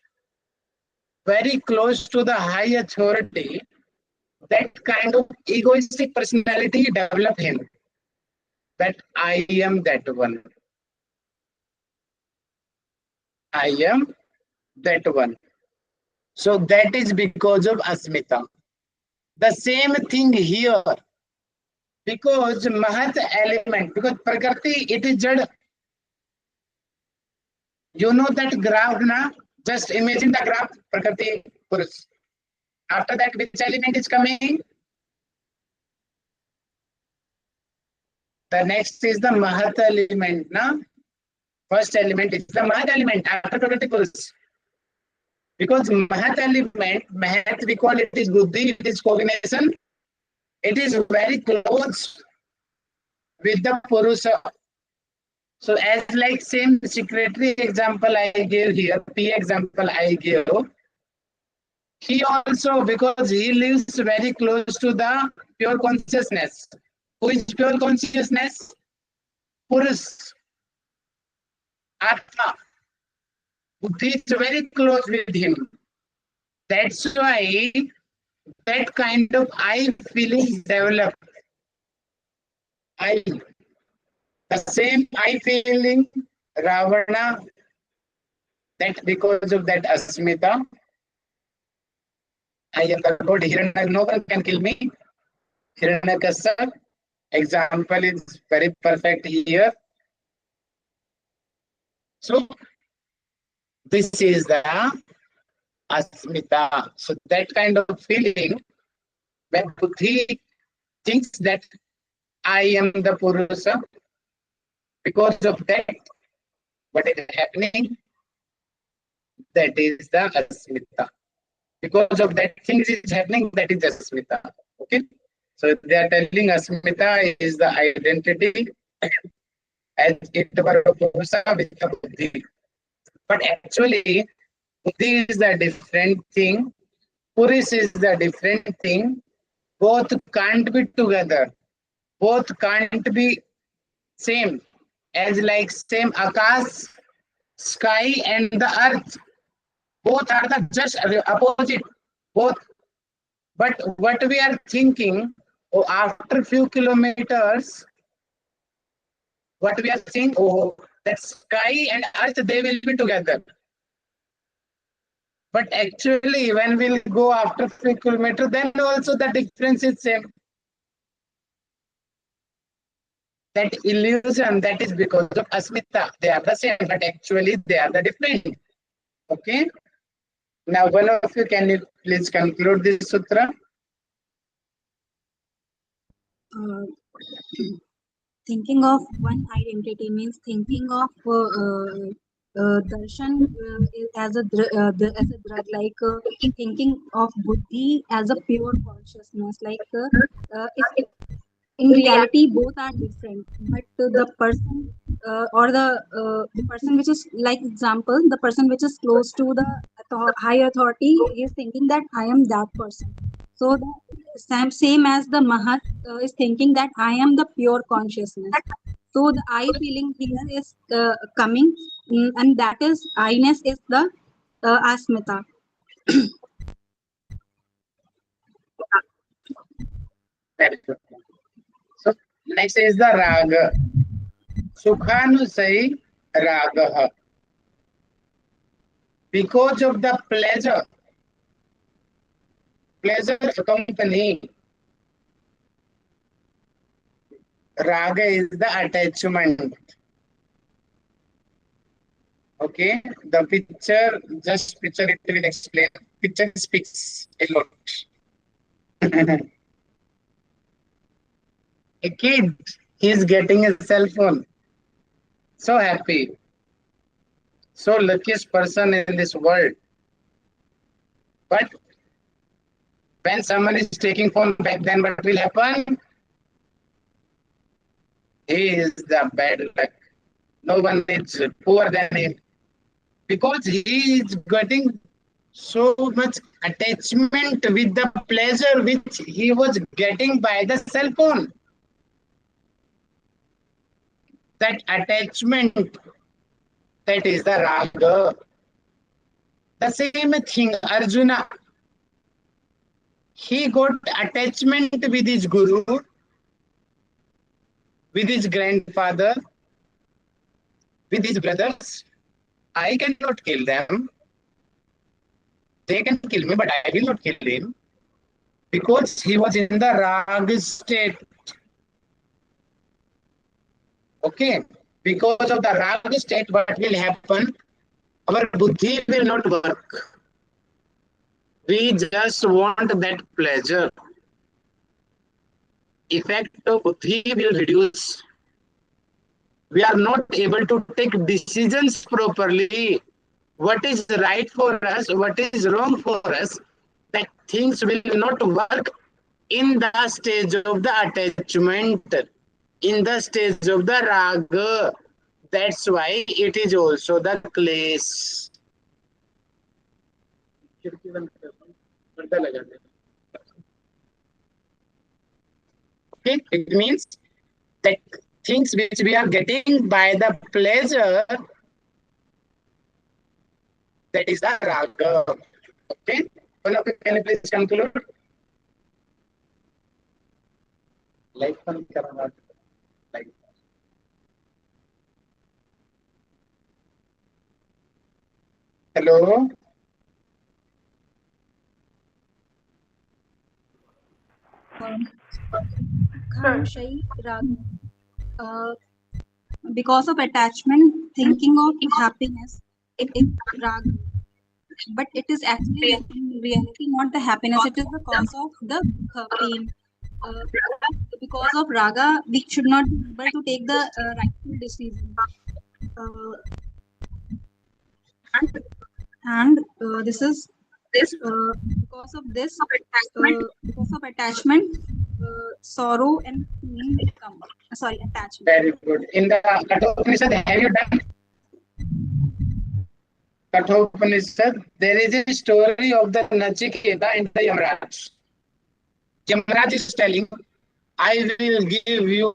very close to the high authority, that kind of egoistic personality developed him. That I am that one. I am that one. So that is because of Asmita. The same thing here. Because Mahat element, because Prakriti, it is Jad. You know that graph, na? Just imagine the graph, Prakriti, Purush. After that, which element is coming? The next is the Mahat element, na? First element is the Mahat element after Prakriti Purush. Because Mahat element, Mahat, we call it is Buddhi, it is cognition. It is very close with the Purusha. So as like same secretary example I gave here, P example I gave, he also, because he lives very close to the pure consciousness. Who is pure consciousness? Purus, Atma. Buddhi is very close with him. That's why that kind of I feeling developed. The same I feeling, Ravana, that because of that Asmita, I am the God. No one can kill me. Hiranyakasha, example is very perfect here. So this is the Asmita. So that kind of feeling, when Buddhi thinks that I am the Purusha, because of that, what is happening? That is the Asmita. Because of that things is happening, that is Asmita. Okay. So they are telling Asmita is the identity as it were Purusha with the Buddhi. But actually, Buddhi is the different thing. Purush is the different thing. Both can't be together. Both can't be same. As like same Akash, sky and the earth. Both are the just opposite. Both. But what we are thinking, oh, after few kilometers, what we are saying, oh, that sky and earth, they will be together. But actually, when we'll go after few kilometers, then also the difference is same. That illusion, that is because of Asmita. They are the same, but actually they are the different. Okay. Now, one of you, can you please conclude this sutra? Thinking of one identity means thinking of darshan as a drug, like thinking of buddhi as a pure consciousness, like if in reality both are different, but the person or the person which is, like example, the person which is close to the high authority is thinking that I am that person. So the same as the mahat is thinking that I am the pure consciousness. So the I feeling here is coming, and that is I-ness is the asmita. So next is the raga. Sukhanusai raga. Because of the pleasure company, raga is the attachment. Okay, the picture, just picture it will explain. Picture speaks a lot. A kid, he is getting a cell phone. So happy. So luckiest person in this world. But when someone is taking phone back, then what will happen? He is the bad luck. No one is poorer than him. because he is getting so much attachment with the pleasure which he was getting by the cell phone. That attachment, that is the raga. The same thing, Arjuna, he got attachment with his guru, with his grandfather, with his brothers. I cannot kill them. They can kill me, but I will not kill him. Because he was in the rag state. Okay? Because of the rag state, what will happen? Our buddhi will not work. We just want that pleasure. Effect of buddhi will reduce. We are not able to take decisions properly. What is right for us, what is wrong for us, that things will not work in the stage of the attachment, in the stage of the raga. That's why it is also the clash. Okay, it means that things which we are getting by the pleasure, that is the raga. Okay, one of you can you please conclude? Like like. Hello. Khanshai Rag. Because of attachment, thinking of happiness is rag, but it is actually in reality not the happiness. It is the cause of the pain. Because of raga, we should not be able to take the rightful decision. And this is because of this, because of attachment, sorrow and pain come. Sorry, attachment. Very good. In the Kathopanishad, have you done Kathopanishad? There is a story of the Nachiketa and the Yamraj. Yamraj is telling, I will give you,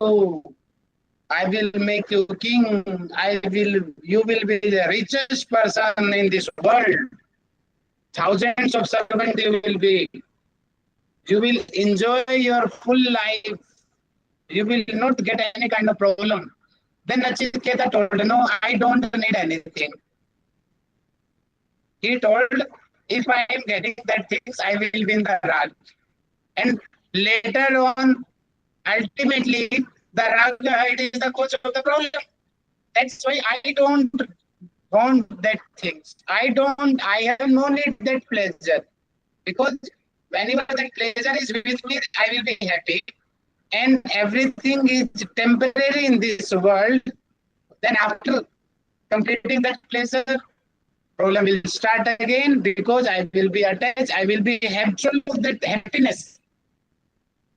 I will make you king, you will be the richest person in this world. Thousands of servants you will be. You will enjoy your full life. You will not get any kind of problem. Then Nachiketa told, no, I don't need anything. He told, if I am getting that things, I will be in the Raj. And later on, ultimately, the Raga, it is the cause of the problem. That's why I don't want that things. I have no need that pleasure. Because whenever that pleasure is with me, I will be happy. And everything is temporary in this world. Then after completing that pleasure, problem will start again because I will be attached. I will be habitual of that happiness.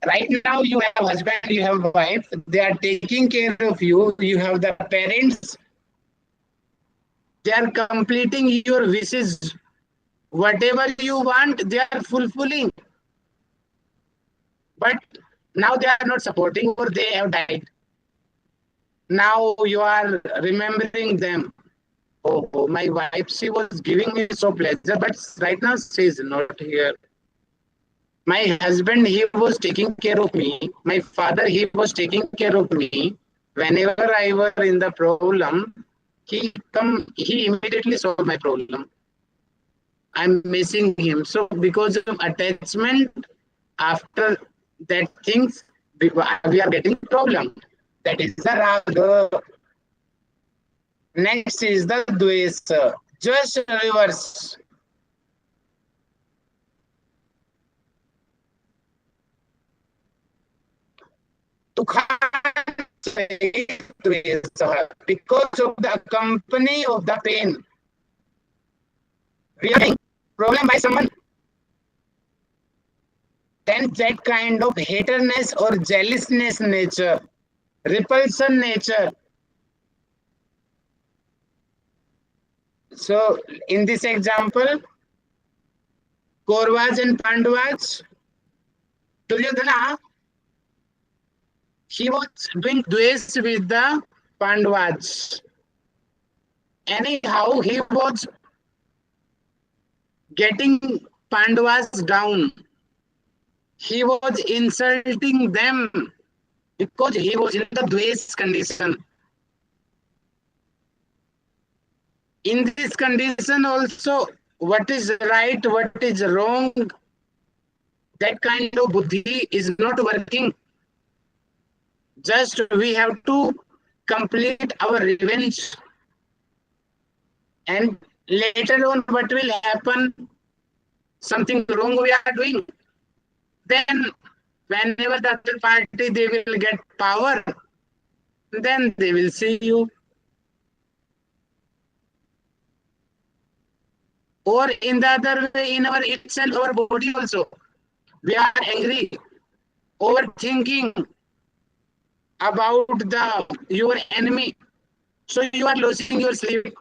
Right now, you have husband, you have wife. They are taking care of you. You have the parents. They are completing your wishes. Whatever you want, they are fulfilling. But now they are not supporting or they have died. Now you are remembering them. Oh, my wife, she was giving me so pleasure, but right now she is not here. My husband, he was taking care of me. My father, he was taking care of me. Whenever I was in the problem, he immediately solved my problem. I'm missing him. So because of attachment, after that things, we are getting problem. That is the raga. Next is the dvesa. Just reverse. You can't say dvesa because of the company of the pain. We are getting problem by someone. Then that kind of haterness or jealousness nature, repulsion nature, So in this example, Kauravas and Pandavas, Duryodhana, he was doing dvesh with the Pandavas. Anyhow, he was getting Pandavas down. He was insulting them because he was in the dvesh condition. In this condition also, what is right, what is wrong, that kind of buddhi is not working. Just we have to complete our revenge. And later on, what will happen? Something wrong we are doing. Then whenever the other party, they will get power, then they will see you. Or in the other way, in our itself, our body also, we are angry, overthinking about your enemy. So you are losing your sleep.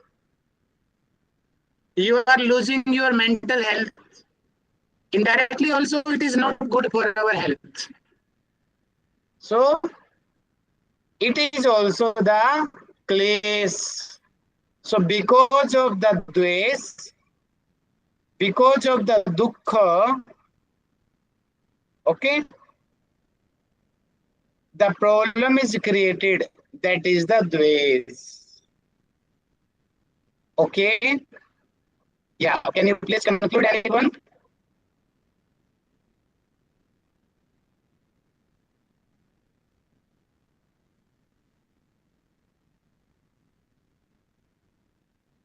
You are losing your mental health. Indirectly also, it is not good for our health. So it is also the clash. So because of the dvesh, because of the dukkha, okay, the problem is created. That is the dvesh. Okay. Yeah. Can you please conclude, anyone?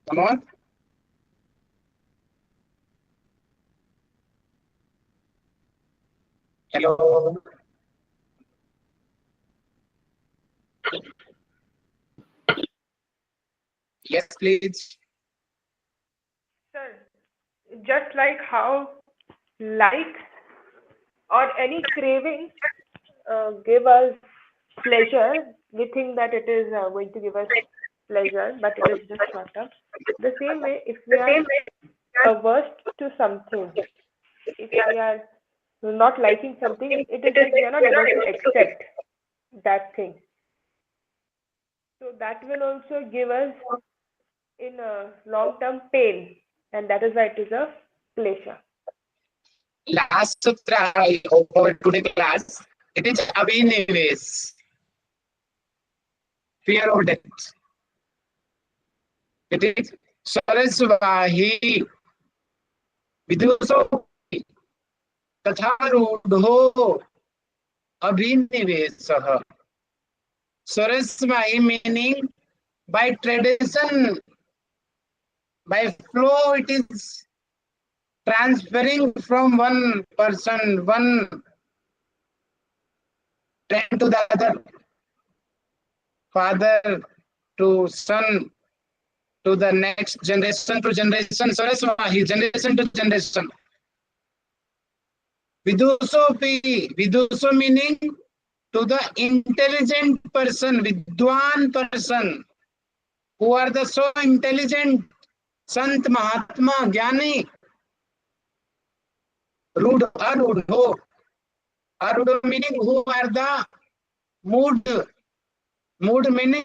Come on. Hello. Yes, please. Sir, just like how likes or any craving give us pleasure, we think that it is going to give us pleasure, but it is just short term. The same way, if we are averse to something, if we are not liking something, it is like we are not able to accept that thing. So that will also give us in a long-term pain, and that is why it is a pleasure. Last sutra over today class, it is abhinivesh, fear of death. It is sarasvahi viduso tatha rudho abhinivesah. Sarasvahi meaning by tradition, by flow, it is transferring from one person, one trend to the other, father to son, to the next generation to generation, Sarasvahi, generation to generation. Viduso meaning to the intelligent person, Vidwan person, who are the so intelligent, Sant, Mahatma, Jnani. Arudho meaning who are the mood meaning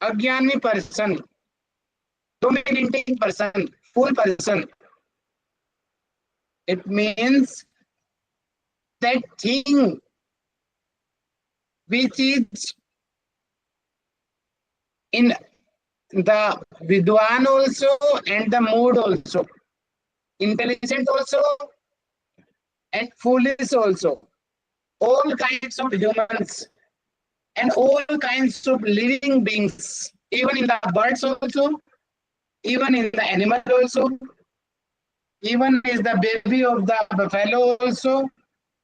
Ajnani person, dominating person, full person. It means that thing which is in the Vidwan also and the mood also, intelligent also and foolish also, all kinds of humans and all kinds of living beings, even in the birds also, even in the animal also, even is the baby of the buffalo also,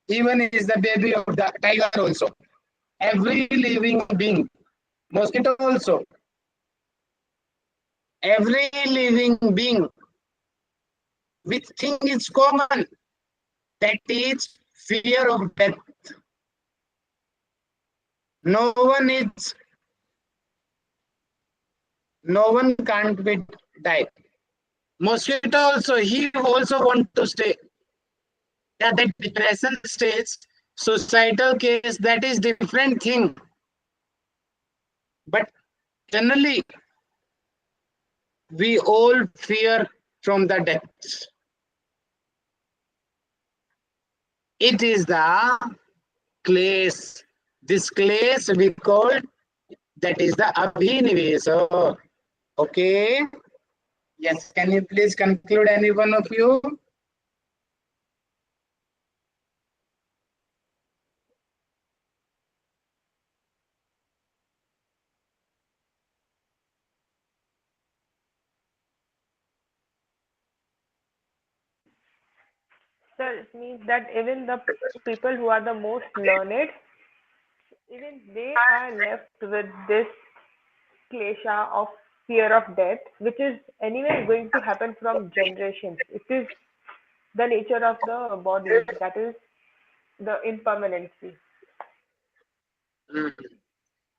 even is the baby of the tiger also. Every living being, mosquito also, every living being which thing is common, that is fear of death. No one is No one can't be die. Mosquito also, he also want to stay. Yeah, that depression stage, societal case, that is different thing. But generally, we all fear from the depths. It is the class. This class we call, that is the abhinivesa. Okay. Yes, can you please conclude, any one of you? Sir, it means that even the people who are the most learned, even they are left with this klesha of fear of death, which is anyway going to happen from generations. It is the nature of the body, that is the impermanency. Hmm.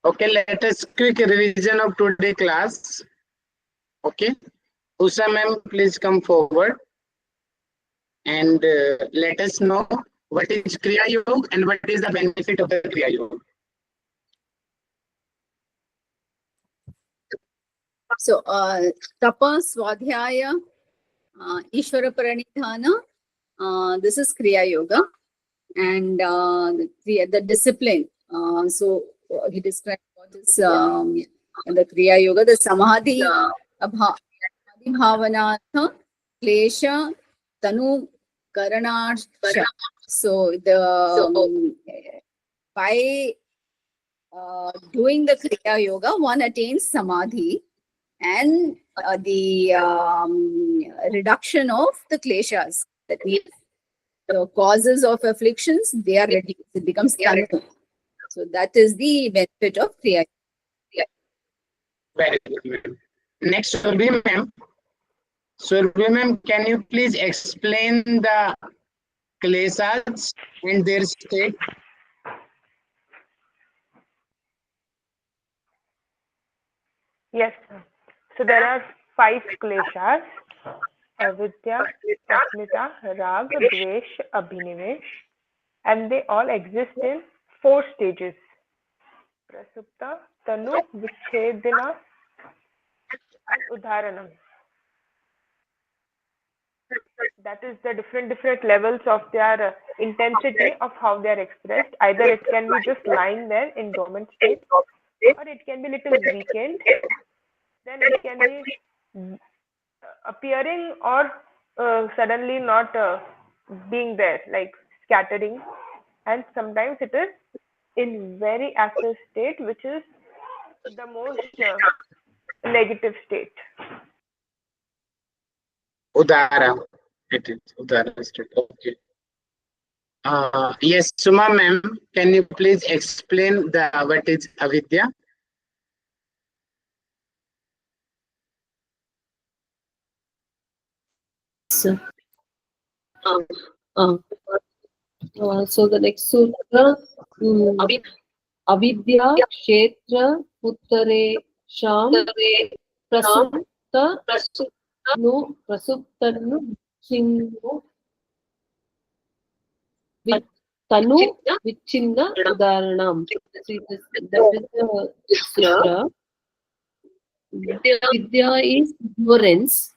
Okay, let us quick revision of today class. Okay, Usha ma'am, please come forward and let us know what is Kriya Yoga and what is the benefit of the Kriya Yoga. So, Tapa, Swadhyaya, Ishvara Pranidhana, this is Kriya Yoga. And the discipline. So, he described what is the Kriya Yoga, the Samadhi Bhavanatha, Klesha, Tanu, Karanarsha. So, by doing the Kriya Yoga, one attains Samadhi and the reduction of the kleshas. That means the causes of afflictions, they are reduced. It becomes tanu. So that is the benefit of Kriya. Very good, ma'am. Next, Surabhi ma'am. Surabhi ma'am, can you please explain the kleshas and their state? Yes, sir. So there are 5 kleshas: avidya, asmita, rag, dvesh, abhinivesh, and they all exist in 4 stages: prasupta, tanu, vichedana, and udharanam. That is the different levels of their intensity of how they are expressed. Either it can be just lying there in dormant state, or it can be little weakened. Then it can be appearing or suddenly not being there, like scattering. And sometimes it is in very active state, which is the most negative state. Udara. It is Udara state. Okay. Yes, Suma ma'am, can you please explain the what is avidya? So, so the next sutra, avidya kshetra uttare sham prasupta no prasuptanu chinno tanu vichinna udaranam. See, that is the sutra. Vidya is ignorance.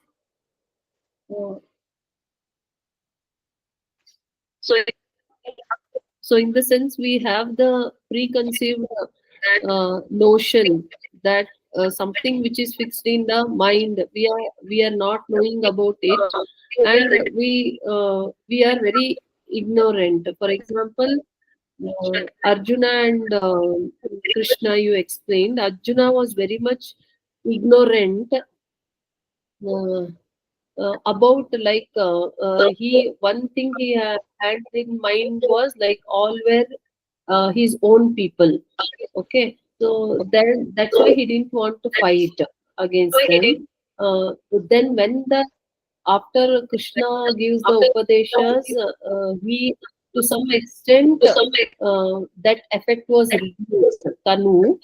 So in the sense, we have the preconceived notion that something which is fixed in the mind, we are not knowing about it, and we are very ignorant. For example, Arjuna and Krishna, you explained. Arjuna was very much ignorant about, like, he one thing he had in mind was like all were his own people. Okay, so then that's why he didn't want to fight against them. Then when the after Krishna gives the upadeshas, he to some extent that effect was reduced, Tanu,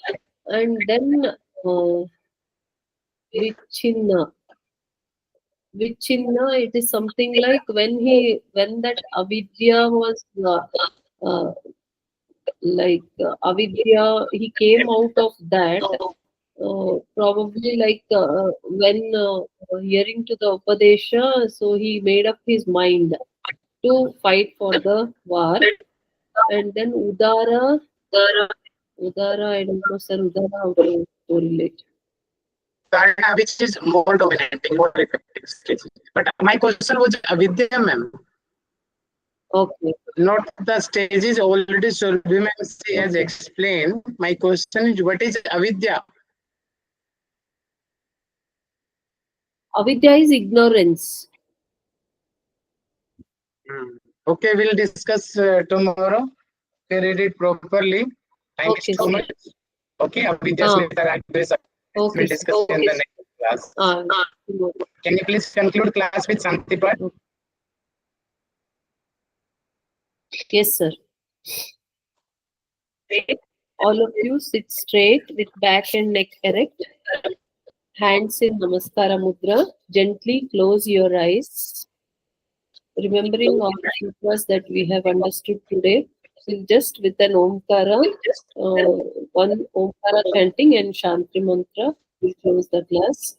and then Vichinna. Vichinna, it is something like when that avidya was avidya, he came out of that. Probably when hearing to the Upadesha, so he made up his mind to fight for the war. And then Udara, I don't know, sir, Udara, how to correlate. Sadhana, which is more dominating, more effective stage. But my question was Avidya, ma'am. Okay. Not the stages already Surabhi ma'am has explained. My question is, what is Avidya? Avidya is ignorance. Okay, we'll discuss tomorrow. Okay, read it properly. Thank Okay, you so sir. much. Okay, Avidya Smita address. Okay, We'll discuss in the next class. Can you please conclude class with Santi part? Yes, sir. All of you sit straight with back and neck erect. Hands in Namaskara Mudra. Gently close your eyes. Remembering all the sutras that we have understood today. So just with an Omkara, one Omkara chanting and Shantri Mantra, we close the class.